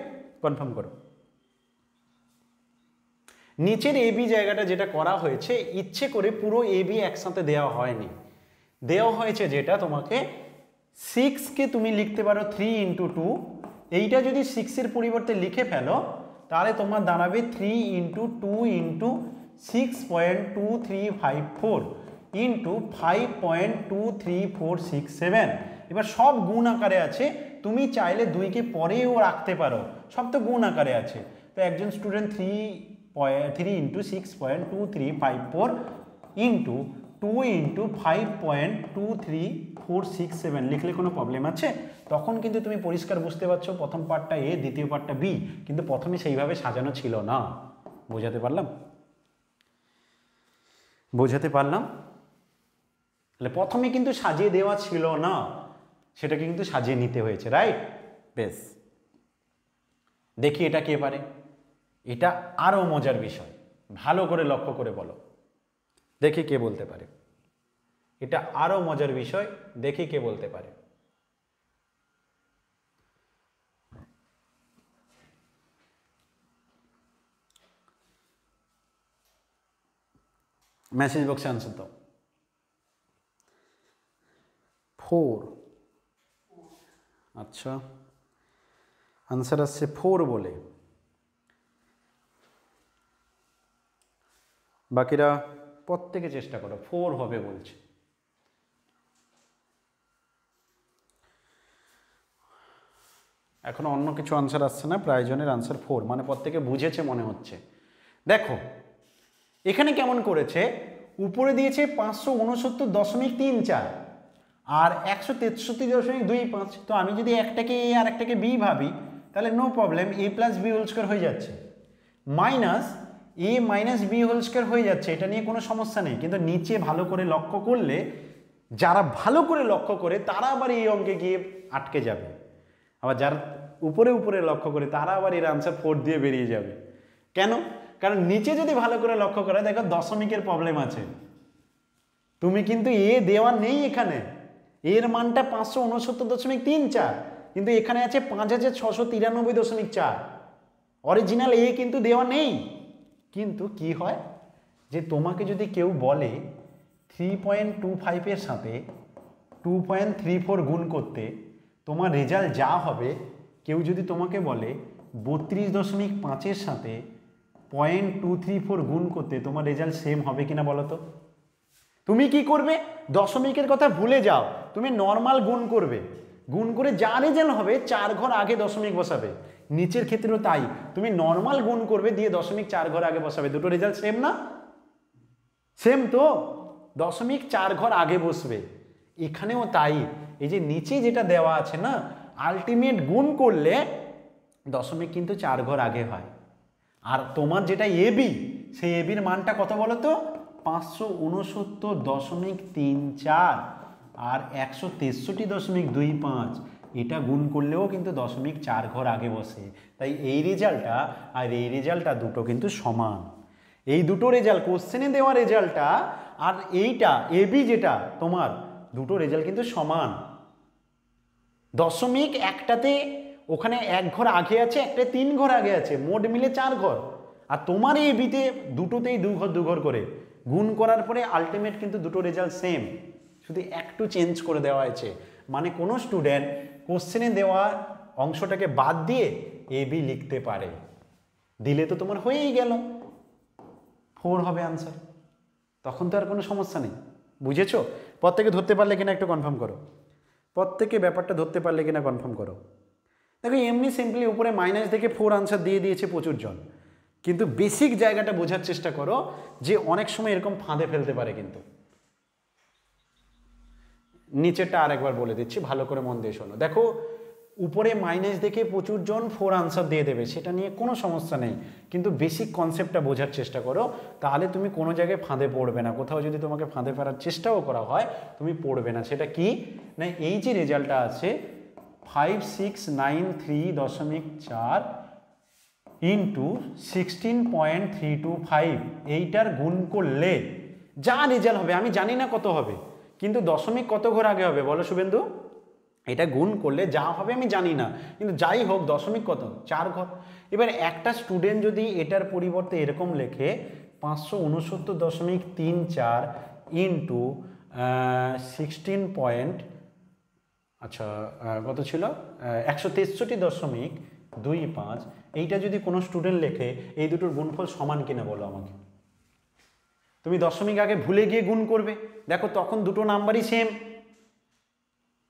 কনফার্ম করো। নিচের এবি জায়গাটা যেটা করা হয়েছে, ইচ্ছে করে পুরো এবি একসাথে দেওয়া হয়নি, দেওয়া হয়েছে যেটা তোমাকে 6কে তুমি লিখতে পারো 3 × 2, এইটা যদি 6-এর পরিবর্তে লিখে ফেলো তাহলে তোমার দাঁড়াবে 3 × 2 × 6.2354 × 5.23467। এবার সব গুণ আকারে আছে, তুমি চাইলে 2কে পরেও রাখতে পারো, সব তো গুণ আকারে আছে। তো একজন স্টুডেন্ট 3 × 6.2354 × 2 × 5.23467 লিখলে কোনো প্রবলেম আছে? তখন কিন্তু তুমি পরিষ্কার বুঝতে পারছো প্রথম পার্টটা এ, দ্বিতীয় পার্টটা বি, কিন্তু প্রথমে সেইভাবে সাজানো ছিল না। বোঝাতে পারলাম? বোঝাতে পারলাম? তাহলে প্রথমে কিন্তু সাজিয়ে দেওয়া ছিল না, সেটাকে কিন্তু সাজিয়ে নিতে হয়েছে, রাইট? বেশ, দেখি এটা কে পারে। এটা আরও মজার বিষয়, ভালো করে লক্ষ্য করে বলো, দেখি কে বলতে পারে। এটা আরও মজার বিষয়, দেখি কে বলতে পারে। মেসেজ বক্সে আনসার দাও। 4, আচ্ছা আনসার আসছে 4 বলে। বাকিরা প্রত্যেকে চেষ্টা করো, 4 হবে বলছে। এখনো অন্য কিছু আনসার আসছে না, প্রায়জনের আনসার 4, মানে প্রত্যেকে বুঝেছে মনে হচ্ছে। দেখো এখানে কেমন করেছে, উপরে দিয়েছে 569.34 আর 163.25। তো আমি যদি একটাকে এ আর একটাকে বি ভাবি তাহলে নো প্রবলেম, a + b² হয়ে যাচ্ছে, মাইনাস a - b² হয়ে যাচ্ছে, এটা নিয়ে কোনো সমস্যা নেই। কিন্তু নিচে ভালো করে লক্ষ্য করলে, যারা ভালো করে লক্ষ্য করে তারা আবার এই অঙ্কে গিয়ে আটকে যাবে, আবার যারা উপরে উপরে লক্ষ্য করে তারা আবার এর আনসার 4 দিয়ে বেরিয়ে যাবে। কেন? কারণ নিচে যদি ভালো করে লক্ষ্য করে দেখো দশমিকের প্রবলেম আছে, তুমি কিন্তু এ দেওয়া নেই এখানে, এর মানটা 569.34, কিন্তু এখানে আছে 5693.4। অরিজিনাল এ কিন্তু দেওয়া নেই। কিন্তু কি হয় যে তোমাকে যদি কেউ বলে 3.25 এর সাথে 2.34 গুণ করতে তোমার রেজাল্ট যা হবে, কেউ যদি তোমাকে বলে 32.5 সাথে 0.234 গুণ করতে তোমার রেজাল্ট সেম হবে কিনা বলো তো? তুমি কি করবে? দশমিকের কথা ভুলে যাও, তুমি নর্মাল গুণ করবে, গুণ করে যা রেজাল্ট হবে 4 ঘর আগে দশমিক বসাবে। নিচের ক্ষেত্রেও তাই, তুমি নর্মাল গুণ করবে দিয়ে দশমিক 4 ঘর আগে বসাবে। দুটো রেজাল্ট সেম না? সেম তো, দশমিক 4 ঘর আগে বসবে। এখানেও তাই, এই যে নিচে যেটা দেওয়া আছে না, আলটিমেট গুণ করলে দশমিক কিন্তু 4 ঘর আগে হয়। আর তোমার যেটা এবি, সেই এবির মানটা কত বলো তো? 569.34 আর 163.25। এটা গুণ করলেও কিন্তু দশমিক 4 ঘর আগে বসে। তাই এই রেজাল্টটা আর এই রেজাল্টটা দুটো কিন্তু সমান। এই দুটো রেজাল্ট, কোশ্চেনে দেওয়া রেজাল্টটা আর এইটা এবি যেটা তোমার, দুটো রেজাল্ট কিন্তু সমান। দশমিক একটাতে ওখানে 1 ঘর আগে আছে, একটা 3 ঘর আগে আছে, মোট মিলে 4 ঘর। আর তোমার এই বিতে দুটোতেই 2 ঘর 2 ঘর করে গুণ করার পরে আলটিমেট কিন্তু দুটো রেজাল্ট সেম, শুধু একটু চেঞ্জ করে দেওয়া হয়েছে। মানে কোনো স্টুডেন্ট কোশ্চেনে দেওয়া অংশটাকে বাদ দিয়ে এ বি লিখতে পারে, দিলে তো তোমার হয়েই গেল, 4 হবে আনসার। তখন তো আর কোনো সমস্যা নেই। বুঝেছো? প্রত্যেকে ধরতে পারলে কিনা একটু কনফার্ম করো, প্রত্যেকে ব্যাপারটা ধরতে পারলে কিনা কনফার্ম করো। দেখো এমনি সিম্পলি উপরে মাইনাস থেকে 4 আনসার দিয়ে দিয়েছে প্রচুর জন, কিন্তু বেসিক জায়গাটা বোঝার চেষ্টা করো যে অনেক সময় এরকম ফাঁদে ফেলতে পারে। কিন্তু নিচেরটা আরেকবার বলে দিচ্ছি, ভালো করে মন দিয়ে শোনো। দেখো উপরে মাইনাস দেখে প্রচুর জন 4 আনসার দিয়ে দেবে, সেটা নিয়ে কোনো সমস্যা নেই, কিন্তু বেসিক কনসেপ্টটা বোঝার চেষ্টা করো, তাহলে তুমি কোনো জায়গায় ফাঁদে পড়বে না। কোথাও যদি তোমাকে ফাঁদে ফেলার চেষ্টাও করা হয় তুমি পড়বে না। সেটা কি না, এই যে রেজাল্টটা আছে 5693.4 ইন্টু 16.325, এইটার গুণ করলে যা রেজাল্ট হবে, আমি জানি না কত হবে, কিন্তু দশমিক কত ঘর আগে হবে বলো শুভেন্দু? এটা গুণ করলে যা হবে আমি জানি না, কিন্তু যাই হোক দশমিক কত, 4 ঘর। এবার একটা স্টুডেন্ট যদি এটার পরিবর্তে এরকম লেখে 569.34 ইন্টু 16 আচ্ছা কত ছিল 163.25, এইটা যদি কোনো স্টুডেন্ট লেখে, এই দুটোর গুণফল সমান কিনা বলো আমাকে? তুমি দশমিক আগে ভুলে গিয়ে গুণ করবে, দেখো তখন দুটো নাম্বারই সেম,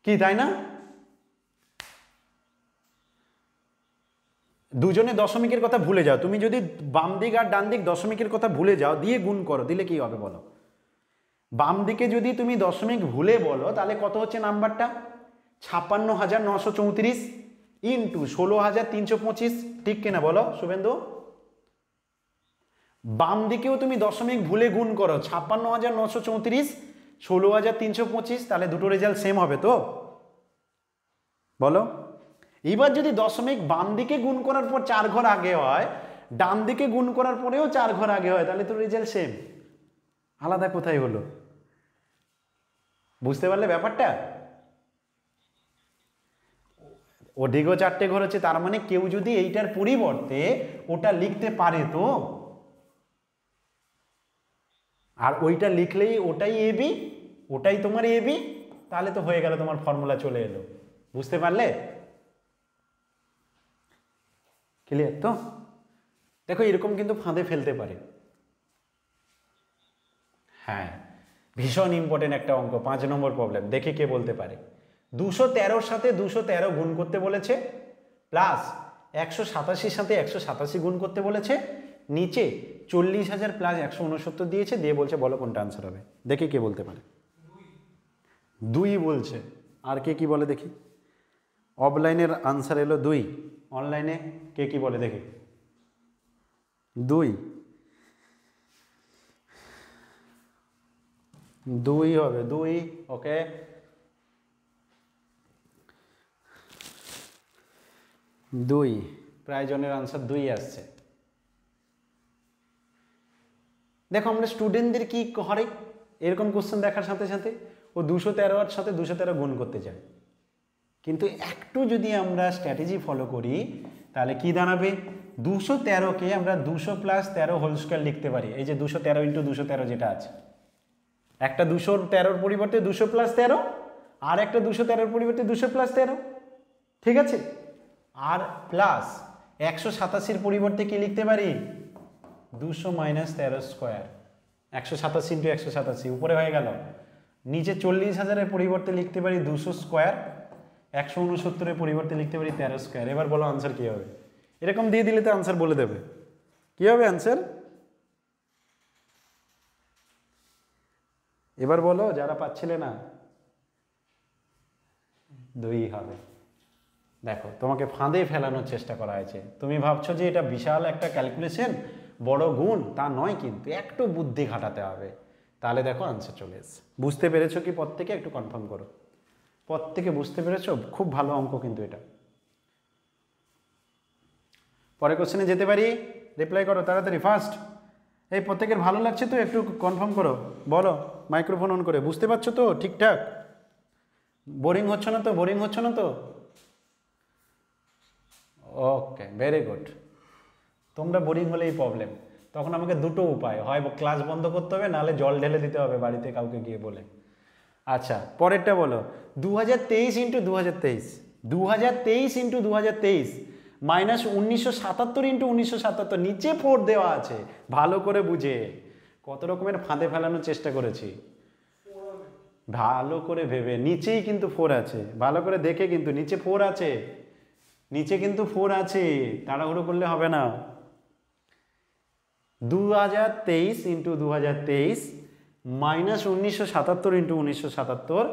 কি তাই না? দুজনে দশমিকের কথা ভুলে যাও, তুমি যদি বাম দিক আর ডান দিক দশমিকের কথা ভুলে যাও দিয়ে গুণ করো, দিলে কি হবে বলো? বাম দিকে যদি তুমি দশমিক ভুলে বলো তাহলে কত হচ্ছে নাম্বারটা? 56,934 ইন্টু 16,325, ঠিক কিনা বলো শুভেন্দু? বাম দিকেও তুমি দশমিক ভুলে গুণ করো, 56,934 16,325, তাহলে দুটো রেজাল্ট সেম হবে তো বলো? এবার যদি দশমিক বাম দিকে গুণ করার পর 4 ঘর আগে হয়, ডান দিকে গুণ করার পরেও 4 ঘর আগে হয়, তাহলে তো রেজাল্ট সেম। আলাদা কোথায় হলো? বুঝতে পারলে ব্যাপারটা? ওদিকেও 4টে ঘর হচ্ছে, তার মানে কেউ যদি এইটার পরিবর্তে ওটা লিখতে পারে তো, আর ওইটা লিখলেই ওটাই এবি, ওটাই তোমার এবি, তাহলে তো হয়ে গেল, তোমার ফর্মুলা চলে এলো। বুঝতে পারলে? ক্লিয়ার তো? দেখো এরকম কিন্তু ফাঁদে ফেলতে পারে। হ্যাঁ, ভীষণ ইম্পর্টেন্ট একটা অঙ্ক, 5 নম্বর প্রবলেম। দেখে কে বলতে পারে। 213 সাথে 213 গুণ করতে বলেছে, প্লাস 187 সাথে 187 গুণ করতে বলেছে, নিচে 40,000 প্লাস 169 দিয়েছে, দিয়ে বলছে বলো কোনটা আনসার হবে। দেখে কে বলতে পারে। 2 বলছে, আর কে কি বলে দেখি? অফলাইনের আনসার এলো 2, অনলাইনে কে কি বলে দেখি? 2 হবে, 2। ওকে, প্রায় জনের আনসার 2 আসছে। দেখো আমরা স্টুডেন্টদের কি করে এরকম কোশ্চেন দেখার সাথে সাথে ও 213 এর সাথে 213 গুণ করতে চায়। কিন্তু একটু যদি আমরা স্ট্র্যাটেজি ফলো করি তাহলে কি দাঁড়াবে, 213কে আমরা 200 + 13 হোল স্কয়ার লিখতে পারি। এই যে 213 × 213 যেটা আছে, একটা 213 পরিবর্তে 200 + 13, আর একটা 213 পরিবর্তে 200 + 13, ঠিক আছে। আর প্লাস 187 পরিবর্তে কি লিখতে পারি, 200 - 13 স্কয়ার, 187 × 187 উপরে হয়ে গেল। নিচে 40,000 পরিবর্তে লিখতে পারি 200 স্কয়ার, 169 পরিবর্তে লিখতে পারি 13 স্কয়ার। এবার বলো আনসার কি হবে? এরকম দিয়ে দিলে তো আনসার বলে দেবে। কি হবে আনসার? এবার বলো যারা পাচ্ছিলে না। 2 হবে। দেখো তোমাকে ফাঁদে ফেলানোর চেষ্টা করা হয়েছে। তুমি ভাবছো যে এটা বিশাল একটা ক্যালকুলেশন, বড় গুণ, তা নয়, কিন্তু একটু বুদ্ধি খাটাতে হবে, তাহলে দেখো আনসার চলে এসেছে। বুঝতে পেরেছো কি প্রত্যেকে? একটু কনফার্ম করো প্রত্যেকে বুঝতে পেরেছো? খুব ভালো অঙ্ক কিন্তু এটা। পরে কোশ্চেনে যেতে পারি, রিপ্লাই করো তাড়াতাড়ি ফার্স্ট। এই প্রত্যেকের ভালো লাগছে তো? একটু কনফার্ম করো, বলো মাইক্রোফোন অন করে। বুঝতে পারছো তো ঠিকঠাক? বোরিং হচ্ছে না তো? বোরিং হচ্ছে না তো? ওকে, ভেরি গুড। তোমরা বোরিং হলেই প্রবলেম। তখন আমাকে দুটো উপায়, হয় ক্লাস বন্ধ করতে হবে, নাহলে জল ঢেলে দিতে হবে বাড়িতে কাউকে গিয়ে বলে। আচ্ছা পরেরটা বলো, 2023 × 2023, 2023 × 2023 মাইনাস 1977 × 1977, নিচে 4 দেওয়া আছে, ভালো করে বুঝে। কত রকমের ফাঁদে ফেলানোর চেষ্টা করেছি, ভালো করে ভেবে। নিচেই কিন্তু 4 আছে, ভালো করে দেখে, কিন্তু নিচে 4 আছে, নিচে কিন্তু 4 আছে, তাড়াহুড়ো করলে হবে না। 2023 × 2023 মাইনাস 1977 × 1977,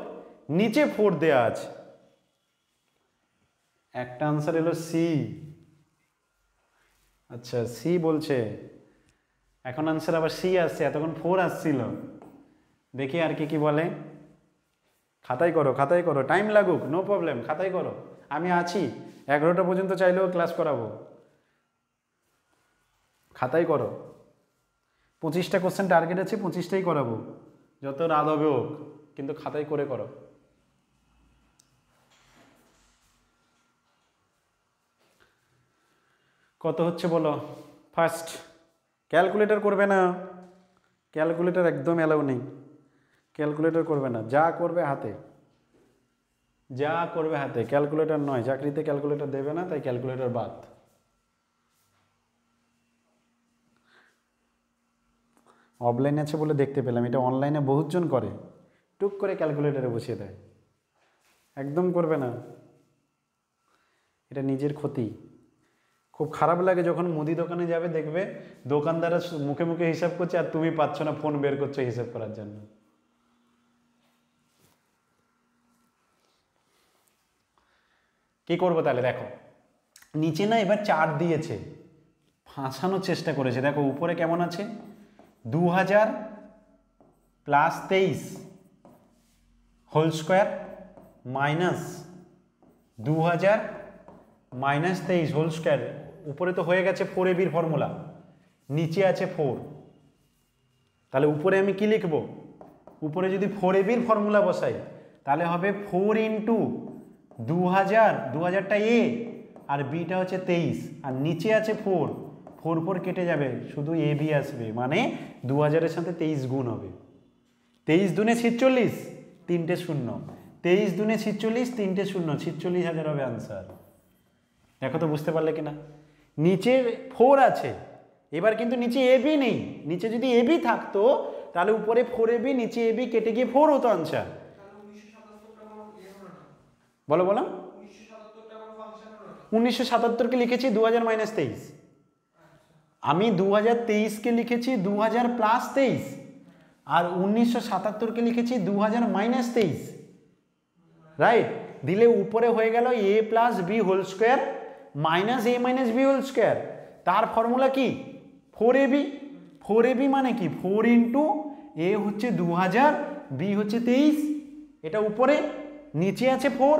নিচে 4 দেওয়া আছে। একটা আনসার এলো সি। আচ্ছা সি বলছে, এখন আনসার আবার সি আসছে, এতক্ষণ 4 আসছিল। দেখি আর কি কি বলে। খাতায় করো, খাতায় করো, টাইম লাগুক, নো প্রবলেম, খাতায় করো, আমি আছি। 11টা পর্যন্ত চাইলেও ক্লাস করাবো, খাতায় করো। 25টা কোশ্চেন টার্গেট আছে, 25টাই করাবো, যত রাত হবে হোক, কিন্তু খাতায় করে করো। কত হচ্ছে বলো ফার্স্ট? ক্যালকুলেটর করবে না, ক্যালকুলেটর একদম অ্যালাউ নেই, ক্যালকুলেটর করবে না, যা করবে হাতে, যা করবে হাতে, ক্যালকুলেটর নয়। চাকরিতে ক্যালকুলেটর দেবে না, তাই ক্যালকুলেটর বাদ। অফলাইন আছে বলে দেখতে পেলাম, এটা অনলাইনে বহুতজন করে, টুক করে ক্যালকুলেটরে বসিয়ে দেয়। একদম করবে না, এটা নিজের ক্ষতি। খুব খারাপ লাগে যখন মুদি দোকানে যাবে, দেখবে দোকানদাররা মুখে মুখে হিসাব করছে আর তুমি পাচ্ছ না, ফোন বের করছো হিসাব করার জন্য। কি করবো তাহলে? দেখো নিচে না এবার 4 দিয়েছে, ফাঁসানোর চেষ্টা করেছে। দেখো উপরে কেমন আছে, 2000 + 23 whole square minus 2000 - 23 whole square. উপরে তো হয়ে গেছে 4ab ফর্মুলা, নিচে আছে 4, তাহলে উপরে আমি কি লিখব? উপরে যদি 4ab ফর্মুলা বসাই তাহলে হবে 4 × 2000, 2000টা এ আর বিটা হচ্ছে 23, আর নিচে আছে 4, 4 4 কেটে যাবে, শুধু এ বি আসবে, মানে 2000-এর সাথে 23 গুণ হবে। 23 দুনে 46, 3টে 0, 23 দুনে 46, 3টে 0, 46,000 হবে আনসার। দেখো তো বুঝতে পারলে কিনা? নিচে 4 আছে, এবার কিন্তু নিচে এ বি নেই। নিচে যদি এ বি থাকতো তাহলে উপরে 4ab, নিচে এ বি কেটে গিয়ে 4 হতো আনসার। বলো বলো, 1977কে লিখেছি 2000 - 23, আমি 2023কে লিখেছি 2000 + 23, আর 1977কে লিখেছি 2000 - 23, রাইট? দিলে উপরে হয়ে গেল a + b whole square minus a - b whole square. তার ফর্মুলা কি? 4ab। 4ab মানে কি? 4 × a হচ্ছে 2000, b হচ্ছে 23, এটা উপরে, নিচে আছে 4,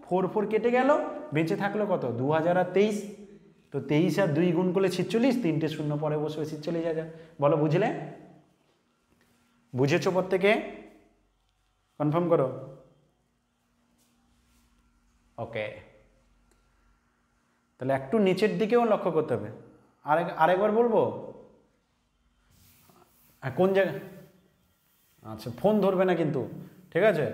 4 4 কেটে গেল, বেঁচে থাকলো কত? 2000 আর 23। তো 23 আর 2 গুণ করলে 46, 3টে 0 পরে বসবে, 46,000। বলো বুঝলে? বুঝেছো প্রত্যেকে? কনফার্ম করো। ওকে, তাহলে একটু নিচের দিকেও লক্ষ্য করতে হবে। আরেকবার বলবো, কোন জায়গায়? আচ্ছা, ফোন ধরবে না কিন্তু, ঠিক আছে?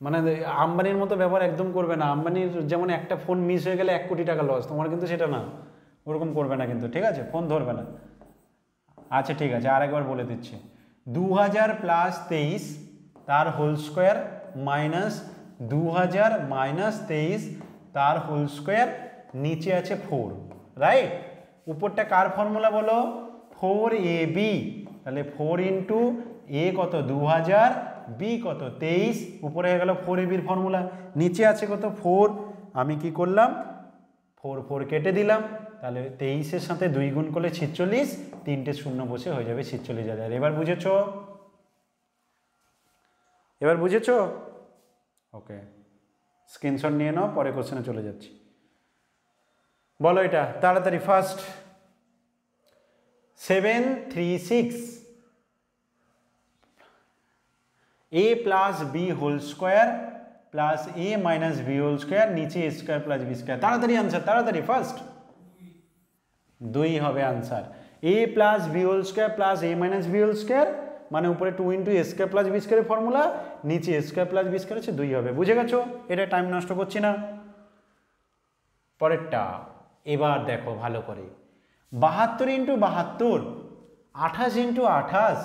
মানে আম্বানির মতো ব্যবহার একদম করবে না। আম্বানির যেমন একটা ফোন মিস হয়ে গেলে 1 কোটি টাকা লস, তোমার কিন্তু সেটা না, ওরকম করবে না কিন্তু, ঠিক আছে? ফোন ধরবে না। আচ্ছা ঠিক আছে, আরেকবার বলে দিচ্ছি। 2000 প্লাস 23 তার হোল স্কোয়ার মাইনাস 2000 মাইনাস 23 তার হোল স্কোয়ার, নিচে আছে 4, রাইট? উপরটা কার ফর্মুলা বলো? 4ab। তাহলে 4 ইন্টু এ কত 2000, বি কত 23, উপরে হয়ে গেল 4ab ফর্মুলা, নিচে আছে কত 4। আমি কি করলাম? 4 4 কেটে দিলাম, তাহলে 23-এর সাথে 2 গুণ করলে 46, 3টে শূন্য বসে হয়ে যাবে 46,000। এবার বুঝেছো? এবার বুঝেছো? ওকে, স্ক্রিনশট নিয়ে নাও, পরে কোশ্চেনে চলে যাচ্ছি। বলো এটা তাড়াতাড়ি, first. 736 a plus B whole square plus A minus B whole square, নিচে A square plus B square. তাড়াতাড়ি আনসার, তাড়াতাড়ি, ফার্স্ট। 2 হবে answer. A plus B whole square plus A minus B whole square, মানে উপরে 2 into A square plus B স্কোয়ারের formula, নিচে A square plus B square হচ্ছে 2 হবে। বুঝে গেছো? এটা টাইম নষ্ট করছি না। পরেরটা এবার দেখো ভালো করে। 72 ইন্টু 72, 28 ইন্টু 28,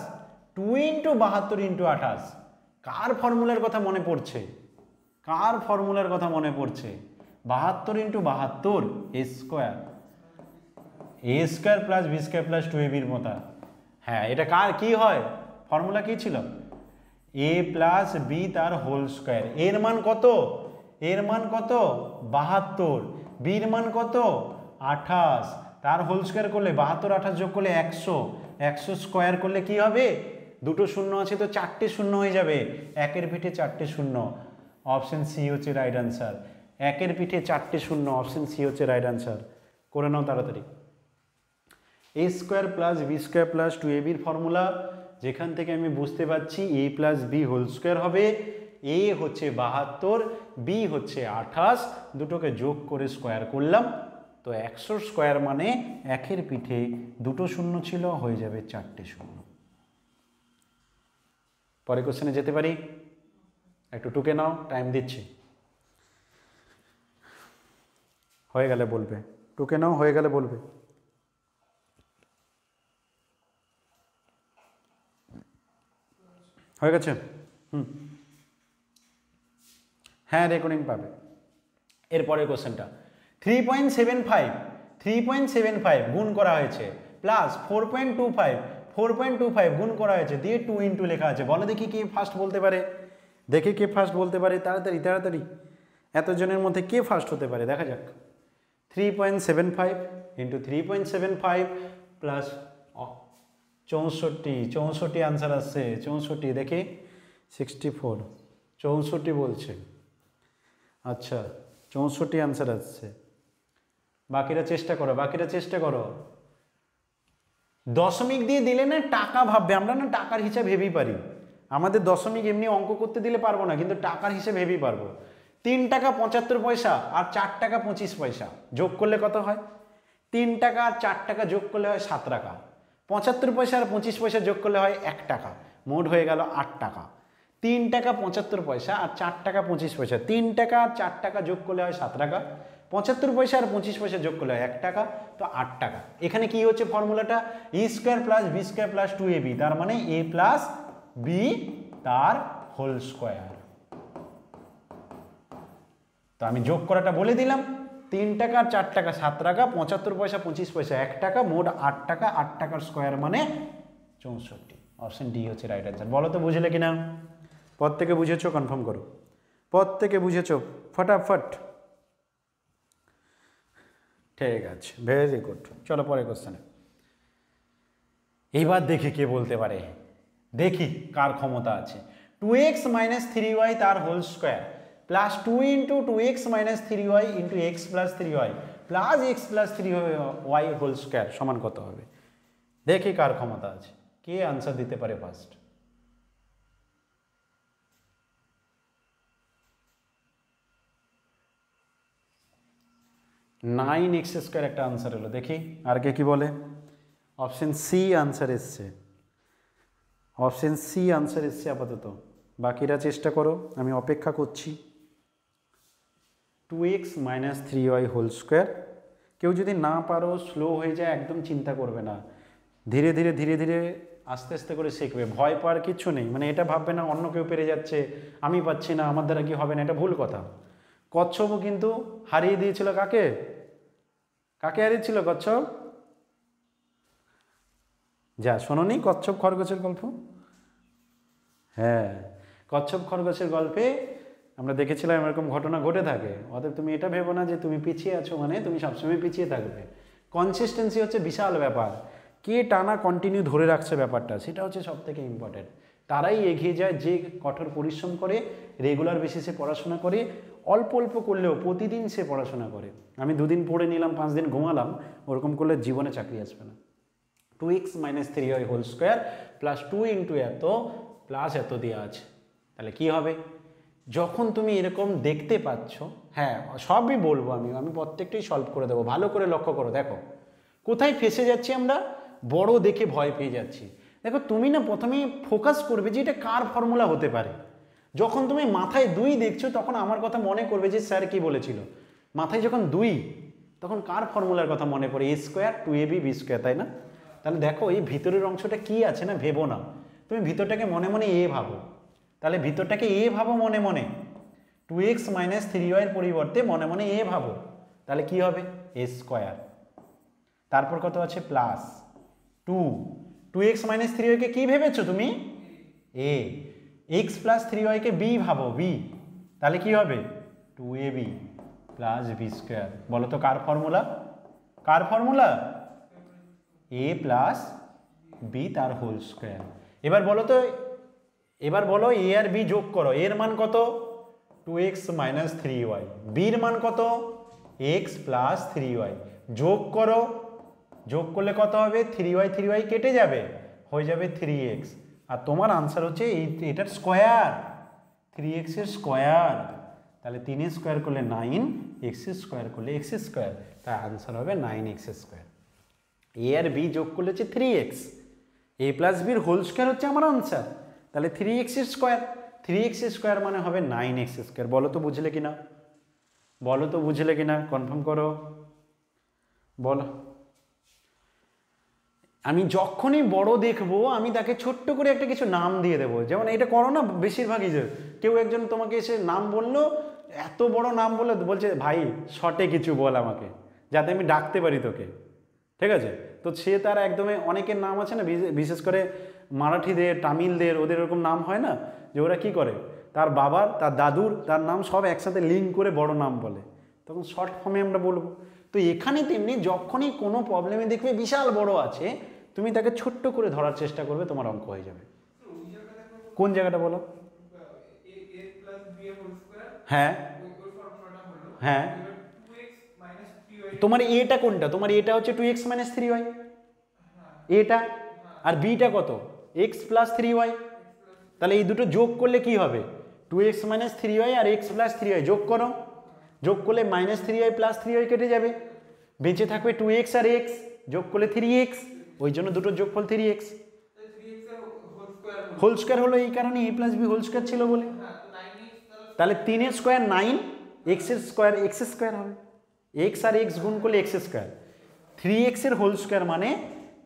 2 ইন্টু 72 ইন্টু 28, কার ফর্মুলার কথা মনে পড়ছে? কার ফর্মুলার কথা মনে পড়ছে? 72 into 72 A square, A square plus B square plus 2ab মতো। হ্যাঁ, এটা কার কি হয়? ফর্মুলা কি ছিল? এ প্লাস বি তার হোল স্কোয়ার। এর মান কত? এর মান কত? 72। বির মান কত? 28। তার হোল স্কোয়ার করলে 72 28 যোগ করলে 100, 100 স্কোয়ার করলে কি হবে? দুটো শূন্য আছে তো 4টে শূন্য হয়ে যাবে, 1-এর পিঠে 4টে শূন্য। অপশন সি হচ্ছে রাইট আনসার। 1-এর পিঠে 4টে শূন্য, অপশন সি হচ্ছে রাইট আনসার। করে নাও তাড়াতাড়ি। A square plus B square plus 2ab formula, যেখান থেকে আমি বুঝতে পারছি A plus B whole square হবে। এ হচ্ছে 72, বি হচ্ছে 28, দুটোকে যোগ করে স্কোয়ার করলাম, তো 100 স্কোয়ার মানে 1-এর পিঠে দুটো শূন্য ছিল, হয়ে যাবে 4টে শূন্য। পরে কোশ্চেনে যেতে পারি? একটু টুকে নাও, টাইম দিচ্ছি। হয়ে গেলে বলবে, টুকে নাও, হয়ে গেলে বলবে। হয়ে গেছে? হ্যাঁ, রেকর্ডিং পাবে। এরপরের কোশ্চেনটা 3.75 গুণ করা হয়েছে প্লাস 4.25 গুণ করা হয়েছে দিয়ে 2 ইন্টু লেখা আছে। বলো দেখি কে ফার্স্ট বলতে পারে, দেখি কে ফার্স্ট বলতে পারে। তাড়াতাড়ি তাড়াতাড়ি, এতজনের মধ্যে কে ফার্স্ট হতে পারে দেখা যাক। 3.75 ইন্টু 3.75 প্লাস 64 আনসার আসছে। 64 দেখি, 64, 64 বলছে। আচ্ছা, 64 আনসার আসছে। বাকিরা চেষ্টা করো, বাকিরা চেষ্টা করো। দশমিক দিয়ে দিলে না টাকা ভাববে, আমরা না টাকার হিসাব ভেবেই পারি। আমাদের দশমিক এমনি অঙ্ক করতে দিলে পারবো না, কিন্তু টাকার হিসাব ভেবেই পারবো। 3 টাকা 75 পয়সা আর 4 টাকা 25 পয়সা যোগ করলে কত হয়? 3 টাকা আর 4 টাকা যোগ করলে হয় 7 টাকা। 75 পয়সা আর 25 পয়সা যোগ করলে হয় 1 টাকা, মোট হয়ে গেল 8 টাকা। 3 টাকা 75 পয়সা আর 4 টাকা 25 পয়সা, 3 টাকা আর 4 টাকা যোগ করলে হয় 7 টাকা, 75 পয়সা আর 25 পয়সা যোগ করলে হয় 1 টাকা, তো 8 টাকা। এখানে কি হচ্ছে ফর্মুলাটা? A square plus B square plus 2ab, তার মানে এ প্লাস বি তার হোল স্কোয়ার। তো আমি যোগ করাটা বলে দিলাম। 3 টাকা আর 4 টাকা 7 টাকা, 75 পয়সা 25 পয়সা 1 টাকা, মোট 8 টাকা। 8 টাকার স্কোয়ার মানে 64। অপশন ডি হচ্ছে রাইট অ্যান্সার। বলো তো বুঝলে কিনা? পদ থেকে বুঝেছো? কনফার্ম করো। পদ থেকে বুঝেছো? ফটাফট। ঠিক আছে, ভেরি গুড। চলো পরে কোশ্চেনে। এইবার দেখি কে বলতে পারে, দেখি কার ক্ষমতা আছে। 2x মাইনাস 3y তার whole square plus 2 into 2x minus 3y into X plus 3y plus X plus 3y whole square সমান কত হবে? দেখি কার ক্ষমতা আছে, কে আনসার দিতে পারে ফার্স্ট। 9x² একটা আনসার হলো। দেখি আর কে কি বলে। অপশন সি আনসার এসছে, অপশন সি আনসার এসছে আপাতত। বাকিরা চেষ্টা করো, আমি অপেক্ষা করছি। 2x - 3y²। কেউ যদি না পারো, স্লো হয়ে যায়, একদম চিন্তা করবে না, ধীরে ধীরে ধীরে ধীরে আস্তে আস্তে করে শিখবে। ভয় পাওয়ার কিছু নেই, মানে এটা ভাববে না অন্য কেউ পেরে যাচ্ছে, আমি পাচ্ছি না, আমার দ্বারা কি হবে না, এটা ভুল কথা। কচ্ছপও কিন্তু হারিয়ে দিয়েছিল কাকে, কাকে হারিয়েছিল কচ্ছপ? যা শোনোনি কচ্ছপ খরগোশের গল্প? হ্যাঁ, কচ্ছপ খরগোশের গল্পে আমরা দেখেছিলাম এরকম ঘটনা ঘটে থাকে। অতএব তুমি এটা ভেবো না যে তুমি পিছিয়ে আছো মানে তুমি সবসময় পিছিয়ে থাকবে। কনসিস্টেন্সি হচ্ছে বিশাল ব্যাপার, কে টানা কন্টিনিউ ধরে রাখছে ব্যাপারটা, সেটা হচ্ছে সব থেকে ইম্পর্টেন্ট। তারাই এগিয়ে যায় যে কঠোর পরিশ্রম করে, রেগুলার বেসিসে পড়াশোনা করে, অল্প অল্প করলেও প্রতিদিন সে পড়াশোনা করে। আমি 2 দিন পড়ে নিলাম, 5 দিন ঘুমালাম, ওরকম করলে জীবনে চাকরি আসবে না। 2x - 3y² প্লাস 2 ইন্টু এত প্লাস এত দেওয়া আছে, তাহলে কি হবে? যখন তুমি এরকম দেখতে পাচ্ছ, হ্যাঁ সবই বলবো আমি, আমি প্রত্যেকটাই সলভ করে দেবো, ভালো করে লক্ষ্য করো। দেখো কোথায় ফেসে যাচ্ছি আমরা, বড় দেখে ভয় পেয়ে যাচ্ছি। দেখো তুমি না প্রথমেই ফোকাস করবে যে এটা কার ফর্মুলা হতে পারে। যখন তুমি মাথায় 2 দেখছো তখন আমার কথা মনে করবে যে স্যার কি বলেছিল। মাথায় যখন 2 তখন কার ফর্মুলার কথা মনে পড়ে? a² 2ab b², তাই না? তাহলে দেখো এই ভিতরের অংশটা কি আছে না, ভেবো না, তুমি ভিতরটাকে মনে মনে এ ভাবো। তাহলে ভিতরটাকে এ ভাবো মনে মনে, 2x - 3y এর পরিবর্তে মনে মনে এ ভাবো, তাহলে কি হবে? a²। তারপর কত আছে? প্লাস 2x - 3y কে কি ভেবেছো তুমি? a। x + 3y K b ভাবো, b, তাহলে কি হবে? 2ab plus b²। বলো তো কার ফর্মুলা, কার ফর্মুলা? a প্লাস b তার হোল স্কোয়ার। এবার বলো তো, এবার বলো a আর b যোগ করো, এর মান কত? 2x - 3y, বির মান কত? x + 3y, যোগ করো, যোগ করলে কত হবে? 3y 3y কেটে যাবে, হয়ে যাবে 3x। আর তোমার আনসার হচ্ছে এটার স্কোয়ার, 3x এর স্কোয়ার। তাহলে 3 করলে 9, x² করলে x², তাই আনসার হবে 9x²। এ আর বি যোগ করলে হচ্ছে 3x, a প্লাস বির হোল স্কোয়ার হচ্ছে আমার আনসার। তাহলে 3x এর স্কোয়ার, 3x এর স্কোয়ার মানে হবে 9x²। বলো তো বুঝলে কিনা, বলো তো বুঝলে কিনা, কনফার্ম করো, বলো। আমি যখনই বড় দেখবো আমি তাকে ছোট্ট করে একটা কিছু নাম দিয়ে দেবো। যেমন এটা করো না বেশিরভাগই, যে কেউ একজন তোমাকে এসে নাম বললো, এত বড় নাম বললো, বলছে ভাই শর্টে কিছু বল আমাকে, যাতে আমি ডাকতে পারি তোকে, ঠিক আছে? তো সে তার একদমই, অনেকের নাম আছে না, বিশেষ করে মারাঠিদের, তামিলদের, ওদের এরকম নাম হয় না, যে ওরা কী করে তার বাবার, তার দাদুর, তার নাম সব একসাথে লিঙ্ক করে বড় নাম বলে, তখন শর্ট ফর্মে আমরা বলবো। তো এখানে তেমনি যখনই কোনো প্রবলেমে দেখবে বিশাল বড় আছে, তুমি তাকে ছোট্ট করে ধরার চেষ্টা করবে, তোমার অঙ্ক হয়ে যাবে। কোন জায়গাটা বলো? হ্যাঁ হ্যাঁ, তোমার এটা কোনটা? তোমার এটা হচ্ছে 2x - 3y, এটা, আর বিটা কত? x + 3y। তাহলে এই দুটো যোগ করলে কি হবে? 2x - 3y আর x + 3y যোগ করো, যোগ করলে -3y + 3y কেটে যাবে, বেঁচে থাকবে 2x আর x, যোগ করলে 3x, ওই জন্য দুটোর যোগফল 3x। হোল স্কোয়ার হলো এই কারণে a + b হোল স্কোয়ার ছিল বলে। তাহলে 3 এর স্কোয়ার 9, x এর স্কোয়ার x² হবে, x আর x গুণ করলে x²। 3x এর হোল স্কোয়ার মানে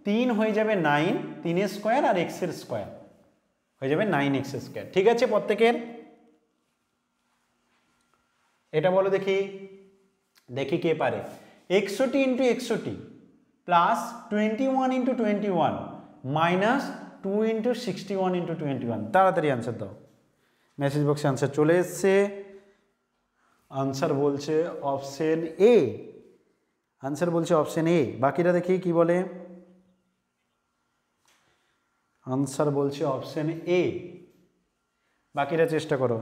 3 হয়ে যাবে 9, 3 এর স্কোয়ার আর x এর স্কোয়ার হয়ে যাবে 9x²। ঠিক আছে প্রত্যেকের? এটা বলো দেখি, দেখি কে পারে। 61 × 61 প্লাস 21 × 21 মাইনাস 2 × 61 × 21। তাড়াতাড়ি আনসার দাও, মেসেজ বক্সে আনসার চলে এসছে। আনসার বলছে অপশন এ, আনসার বলছে অপশন এ। বাকিরা দেখি কি বলে। আনসার বলছে অপশন এ। বাকিরা চেষ্টা করো,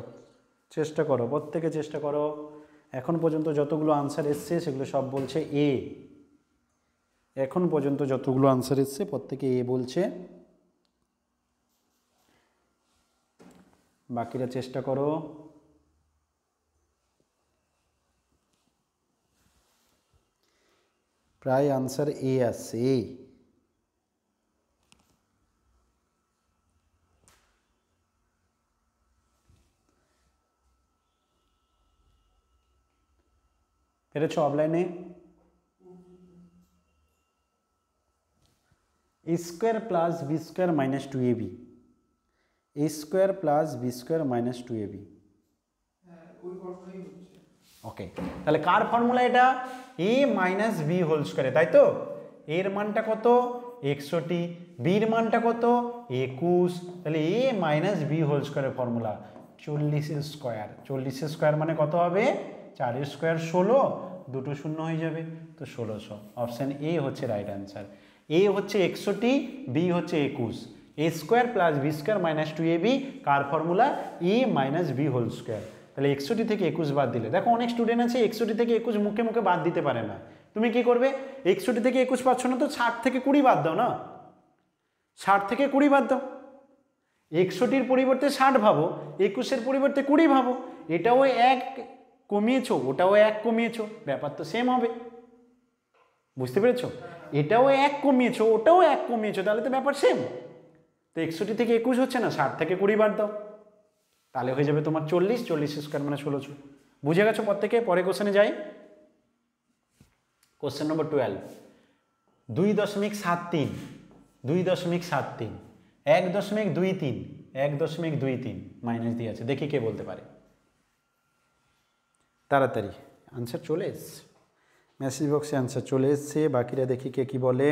চেষ্টা করো, প্রত্যেকে চেষ্টা করো। এখন পর্যন্ত যতগুলো আনসার এসছে সেগুলো সব বলছে এ। এখন পর্যন্ত যতগুলো আনসার এসছে প্রত্যেকে এ বলছে। বাকিরা চেষ্টা করো। প্রায় আনসার এ আসছে। পেরেছ অফলাইনে? A square plus B square minus two A B, A square plus B square minus two A B. Okay, তাহলে কার ফর্মুলা এটা? এ মাইনাস বি হোল স্কোয়ারে, তাই তো? এর মানটা কত? 61, বির মানটা কত? 21। তাহলে এ মাইনাস বি হোল স্কোয়ারের ফর্মুলা 40 স্কোয়ার। 40 স্কোয়ার মানে কত হবে? 4 স্কোয়ার 16, দুটো শূন্য হয়ে যাবে, তো 1600। অপশান এ হচ্ছে রাইট অ্যান্সার। এ হচ্ছে 61, বি হচ্ছে 21। A square plus B square minus two A B কার formula? A minus B whole square. তাহলে 61 থেকে 21 বাদ দিলে, দেখো অনেক স্টুডেন্ট আছে 61 থেকে 21 মুখে মুখে বাদ দিতে পারে না। তুমি কি করবে? 61 থেকে 21 পাচ্ছ না তো 60 থেকে 20 বাদ দাও না, 60 থেকে 20 বাদ দাও। 61-র পরিবর্তে 60 ভাবো, 21-এর পরিবর্তে 20 ভাবো। এটাও 1 কমিয়েছো, ওটাও 1 কমিয়েছো, ব্যাপার তো সেম হবে। বুঝতে পেরেছো? এটাও 1 কমিয়েছো, ওটাও 1 কমিয়েছো, তাহলে তো ব্যাপার সেম। তো 61 থেকে 21 হচ্ছে না, 60 থেকে 20 বাদ দাও, তাহলে হয়ে যাবে তোমার 40। 40 স্কোয়ার মানে 1600। বুঝে গেছো প্রত্যেকে? পরে কোশ্চেনে যাই। কোশ্চেন নম্বর 12, 2.73, 2.73, 1.23, 1.23 মাইনাস দিয়ে আছে, দেখি কে বলতে পারে। তাড়াতাড়ি আনসার চলে এসছে, মেসেজ বক্সে আনসার চলে এসছে। বাকিরা দেখি কে কি বলে।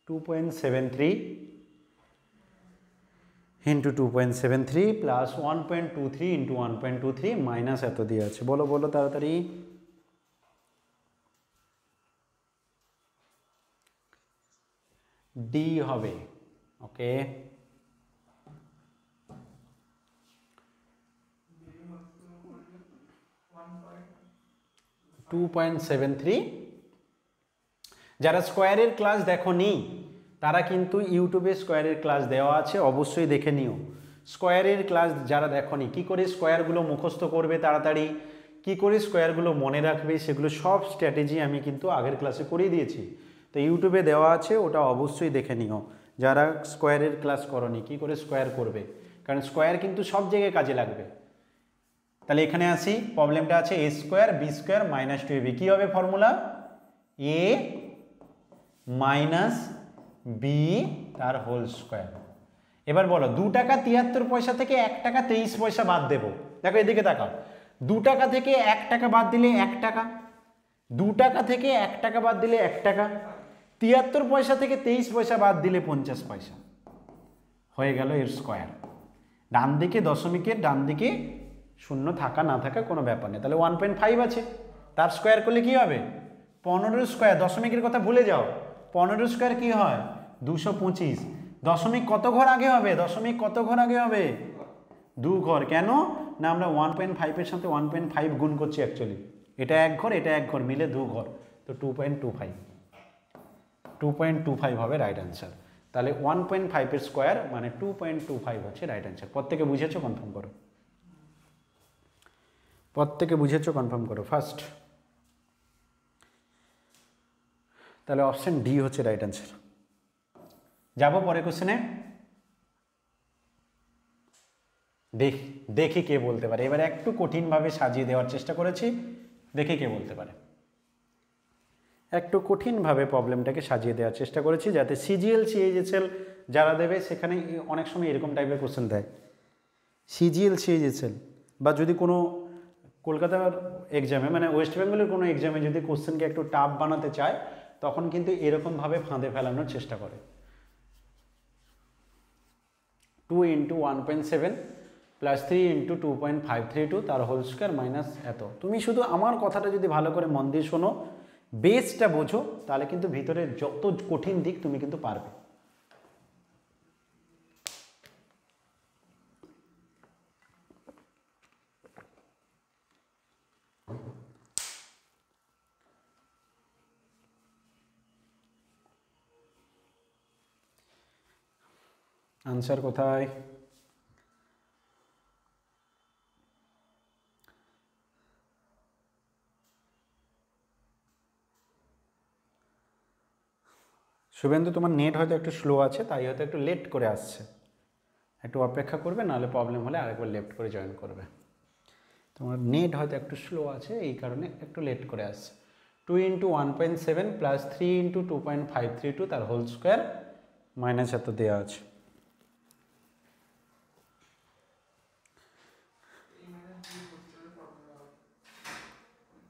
2.73 ইন্টু 2.73 প্লাস 1.23 ইন্টু 1.23 মাইনাস এত দিয়ে আছে। বলো বলো তাড়াতাড়ি। ডি হবে। ওকে, 2.73। যারা স্কোয়ারের ক্লাস দেখোনি তারা কিন্তু ইউটিউবে স্কোয়ারের ক্লাস দেওয়া আছে, অবশ্যই দেখে নিও। স্কোয়ারের ক্লাস যারা দেখোনি, কী করে স্কোয়ারগুলো মুখস্থ করবে তাড়াতাড়ি, কী করে স্কোয়ারগুলো মনে রাখবে, সেগুলো সব স্ট্র্যাটেজি আমি কিন্তু আগের ক্লাসে করিয়ে দিয়েছি। তো ইউটিউবে দেওয়া আছে, ওটা অবশ্যই দেখে নিও। যারা স্কোয়ারের ক্লাস করোনি, কী করে স্কোয়ার করবে, কারণ স্কোয়ার কিন্তু সব জায়গায় কাজে লাগবে। তাহলে এখানে আসি, প্রবলেমটা আছে A square B square minus two A B. কী হবে ফর্মুলা? এ মাইনাস বি তার হোল স্কোয়ার। এবার বলো 2 টাকা 73 পয়সা থেকে 1 টাকা 23 পয়সা বাদ দেবো। দেখো এদিকে তাকাও, 2 টাকা থেকে 1 টাকা বাদ দিলে 1 টাকা, 2 টাকা থেকে 1 টাকা বাদ দিলে 1 টাকা, 73 পয়সা থেকে 23 পয়সা বাদ দিলে 50 পয়সা, হয়ে গেল এর স্কোয়ার। ডান দিকে দশমিকের ডান দিকে শূন্য থাকা না থাকা কোনো ব্যাপার নেই। তাহলে 1.5 আছে, তার স্কোয়ার করলে কি হবে? 15 স্কোয়ার, দশমিকের কথা ভুলে যাও, 15 স্কোয়ার কি হয়? 225। দশমিক কত ঘর আগে হবে? দশমিক কত ঘর আগে হবে? 2 ঘর। কেন না, আমরা 1.5-এর সাথে 1.5 গুণ করছি অ্যাকচুয়ালি। এটা 1 ঘর, এটা 1 ঘর, মিলে 2 ঘর, তো 2.25, 2.25 হবে রাইট অ্যান্সার। তাহলে 1.5-এর স্কোয়ার মানে 2.25 হচ্ছে রাইট অ্যান্সার। প্রত্যেকে বুঝেছো? কনফার্ম করো। প্রত্যেকে বুঝেছো? কনফার্ম করো ফার্স্ট। তাহলে অপশন ডি হচ্ছে রাইট অ্যান্সার। যাবো পরে কোশ্চেনে। দেখি কে বলতে পারে। এবার একটু কঠিনভাবে সাজিয়ে দেওয়ার চেষ্টা করেছি, দেখি কে বলতে পারে। একটু কঠিনভাবে প্রবলেমটাকে সাজিয়ে দেওয়ার চেষ্টা করেছি, যাতে সিজিএল সিএইচএসএল যারা দেবে সেখানে অনেক সময় এরকম টাইপের কোশ্চেন দেয়। সিজিএল সিএইচএসএল বা যদি কোনো কলকাতার এক্সামে মানে ওয়েস্ট বেঙ্গলের কোনো এক্সামে যদি কোশ্চেনকে একটু টাফ বানাতে চায়, তখন কিন্তু এরকমভাবে ফাঁদে ফেলানোর চেষ্টা করে। 2 ইন্টু 1.7 প্লাস 3 ইন্টু 2.532 তার হোল স্কোয়ার মাইনাস এত। তুমি শুধু আমার কথাটা যদি ভালো করে মন দিয়ে শোনো, বেসটা বোঝো, তাহলে কিন্তু ভিতরে যত কঠিন দিক তুমি কিন্তু পারবে। আনসার কোথায়? শুভেন্দু তোমার নেট হয়তো একটু স্লো আছে, তাই হয়তো একটু লেট করে আসছে, একটু অপেক্ষা করবে, নাহলে প্রবলেম হলে আরেকবার লেফট করে জয়েন করবে। তোমার নেট হয়তো একটু স্লো আছে, এই কারণে একটু লেট করে আসছে। 2 × 1.7 প্লাস 3 × 2.532 তার হোল স্কোয়ার মাইনাস এত দেওয়া আছে।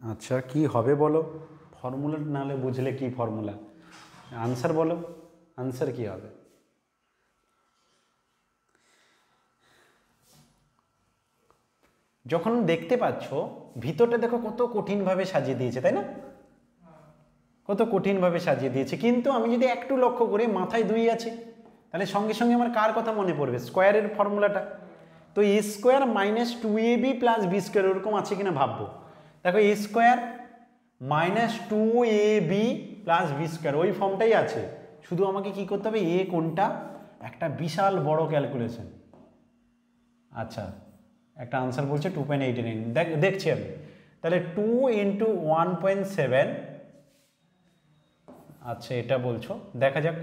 আচ্ছা কি হবে বলো, ফর্মুলা নাহলে বুঝলে কি ফর্মুলা, আনসার বলো, আনসার কি হবে? যখন দেখতে পাচ্ছ ভিতরটা দেখো কত কঠিনভাবে সাজিয়ে দিয়েছে, তাই না? কত কঠিনভাবে সাজিয়ে দিয়েছে, কিন্তু আমি যদি একটু লক্ষ্য করি মাথায় 2 আছে, তাহলে সঙ্গে সঙ্গে আমার কার কথা মনে পড়বে? স্কোয়ারের ফর্মুলাটা। তো A square minus 2ab plus B square ওরকম আছে কিনা ভাববো। দেখো A square minus 2ab plus B square ওই ফর্মটাই আছে, শুধু আমাকে কি করতে হবে, এ কোনটা, একটা বিশাল বড় ক্যালকুলেশন। আচ্ছা একটা আনসার বলছে 2.89, দেখছি আমি। তাহলে 2 × 1.7, আচ্ছা এটা বলছো, দেখা যাক।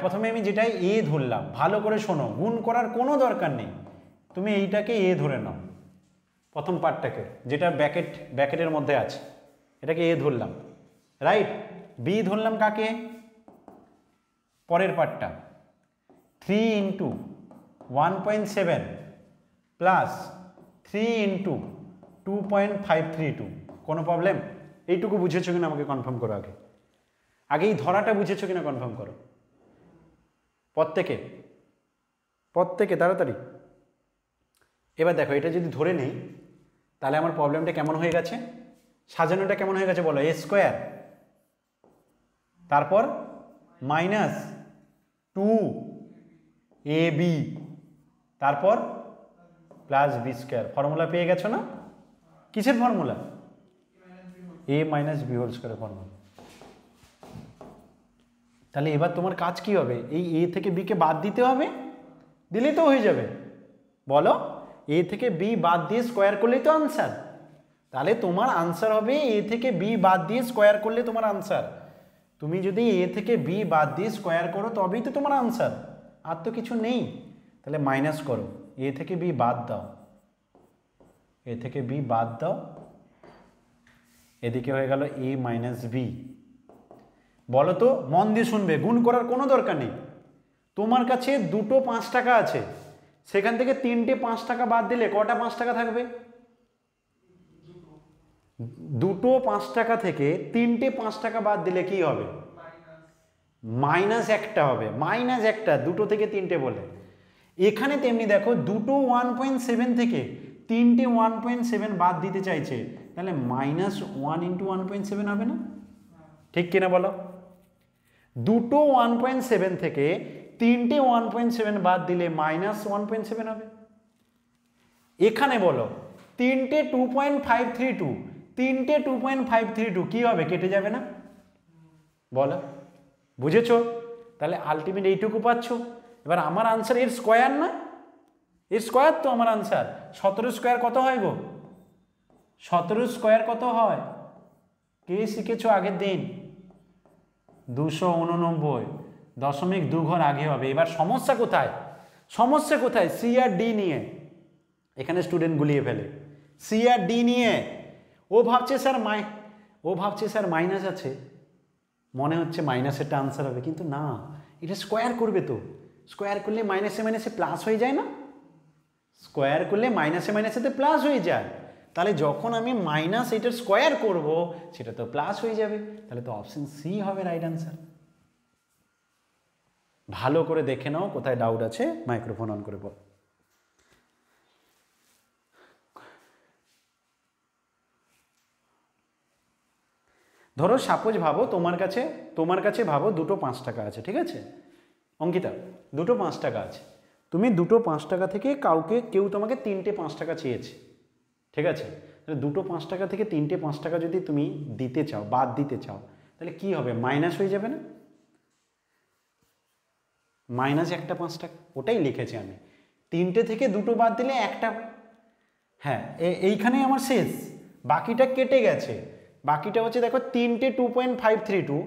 প্রথমে আমি যেটাই এ ধরলাম, ভালো করে শোনো, গুণ করার কোনো দরকার নেই, তুমি এইটাকে এ ধরে নাও, প্রথম পার্টটাকে যেটা ব্যাকেটের মধ্যে আছে, এটাকে এ ধরলাম, রাইট। বি ধরলাম কাকে, পরের পার্টটা, 3 × 1.7 প্লাস 3 × 2.532, কোনো প্রবলেম? এইটুকু বুঝেছো কিনা আমাকে কনফার্ম করো, আগে আগে এই ধরাটা বুঝেছো কিনা কনফার্ম করো, প্রত্যেকে তাড়াতাড়ি। এবার দেখো এটা যদি ধরে নেই তাহলে আমার প্রবলেমটা কেমন হয়ে গেছে, সাজানোটা কেমন হয়ে গেছে বলো, এ স্কোয়ার, তারপর মাইনাস 2ab, তারপর প্লাস বি স্কোয়ার। ফর্মুলা পেয়ে গেছো না? কিসের formula? a minus B whole স্কোয়ারের ফর্মুলা। তাহলে এবার তোমার কাজ কি হবে, এই এ থেকে বি কে বাদ দিতে হবে, দিলেই তো হয়ে যাবে। বলো, এ থেকে বি বাদ দিয়ে স্কোয়ার করলেই তো আনসার। তাহলে তোমার আনসার হবে এ থেকে বি বাদ দিয়ে স্কোয়ার করলে তোমার আনসার। তুমি যদি এ থেকে বি বাদ দিয়ে স্কোয়ার করো তবেই তো তোমার আনসার, আর তো কিছু নেই। তাহলে মাইনাস করো, এ থেকে বি বাদ দাও, এ থেকে বি বাদ দাও, এদিকে হয়ে গেল এ মাইনাস বি। বলো তো, মন দিয়ে শুনবে, গুণ করার কোনো দরকার নেই। তোমার কাছে দুটো 5 টাকা আছে, সেখান থেকে 3টে 5 টাকা বাদ দিলে কটা 5 টাকা থাকবে? দুটো 5 টাকা থেকে 3টে 5 টাকা বাদ দিলে কি হবে? মাইনাস একটা হবে, মাইনাস একটা, দুটো থেকে 3টে বলে। এখানে তেমনি দেখো, দুটো 1.7 থেকে 3টে 1.7 বাদ দিতে চাইছে, তাহলে মাইনাস 1 × 1.7 হবে না? ঠিক কিনা বলো? দুটো 1.7 থেকে 3টে 1.7 বাদ দিলে মাইনাস 1.7 হবে। এখানে বলো 3টে 2.532, 3টে 2.532 কি হবে? কেটে যাবে না? বলো, বুঝেছো? তাহলে আলটিমেট এইটুকু পাচ্ছ। এবার আমার আনসার এর স্কোয়ার না, এর স্কোয়ার তো আমার আনসার। 17 স্কোয়ার কত হয় গো? 17 স্কোয়ার কত হয়? কে শিখেছো আগের দিন? 289.2 ঘর আগে হবে। এবার সমস্যা কোথায়? সমস্যা কোথায়? সি আর ডি নিয়ে এখানে স্টুডেন্ট গুলিয়ে ফেলে। সি আর ডি নিয়ে ও ভাবছে স্যার মাইনাস আছে, মনে হচ্ছে মাইনাসেরটা আনসার হবে, কিন্তু না, এটা স্কোয়ার করবে তো। স্কোয়ার করলে মাইনাসে মাইনাসে প্লাস হয়ে যায় না? স্কোয়ার করলে মাইনাসে মাইনাসেতে প্লাস হয়ে যায়। তাহলে যখন আমি মাইনাস এটার স্কোয়ার করব সেটা তো প্লাস হয়ে যাবে। তাহলে তো অপশন সি হবে রাইট আনসার। ভালো করে দেখে নাও কোথায় ডাউট আছে, মাইক্রোফোন অন করে বল। ধরো সাপোজ ভাবো তোমার কাছে ভাবো দুটো 5 টাকা আছে, ঠিক আছে অঙ্কিতা? দুটো 5 টাকা আছে, তুমি দুটো 5 টাকা থেকে কেউ তোমাকে 3টে 5 টাকা চেয়েছে, ঠিক আছে? তাহলে দুটো 5 টাকা থেকে 3টে 5 টাকা যদি তুমি দিতে চাও, বাদ দিতে চাও, তাহলে কি হবে? মাইনাস হয়ে যাবে না? মাইনাস একটা 5 টাকা, ওটাই লিখেছি আমি। 3টে থেকে দুটো বাদ দিলে একটা, হ্যাঁ এইখানেই আমার শেষ, বাকিটা কেটে গেছে। বাকিটা হচ্ছে দেখো 3টে 2.532,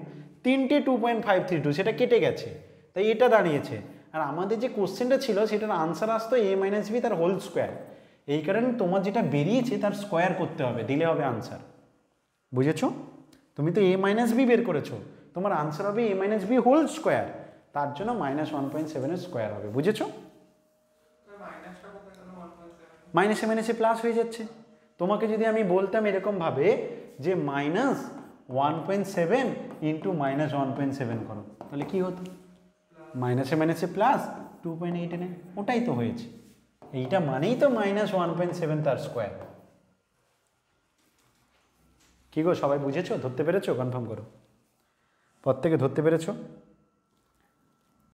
তিনটে 2.532 সেটা কেটে গেছে, তাই এটা দাঁড়িয়েছে। আর আমাদের যে কোশ্চেনটা ছিল সেটার আনসার আসতো a মাইনাস বি তার হোল স্কোয়ার, এই কারণে তোমার যেটা বেরিয়েছে তার স্কোয়ার করতে হবে, দিলে হবে আনসার। বুঝেছো? তুমি তো a মাইনাস বি বের করেছো, তোমার আনসার হবে a minus B whole square, তার জন্য -1.7 এর স্কোয়ার হবে। বুঝেছো? মাইনাসে মাইনাসে প্লাস হয়ে যাচ্ছে। তোমাকে যদি আমি বলতাম এরকমভাবে যে -1.7 ইন্টু -1.7 করো, তাহলে কি হতো? মাইনাসে মাইনাসে প্লাস 2.8 এনে, ওটাই তো হয়েছে। এইটা মানেই তো -1.7 তার স্কোয়ার। কি গো, সবাই বুঝেছো? ধরতে পেরেছো? কনফার্ম করো, প্রত্যেকে ধরতে পেরেছো?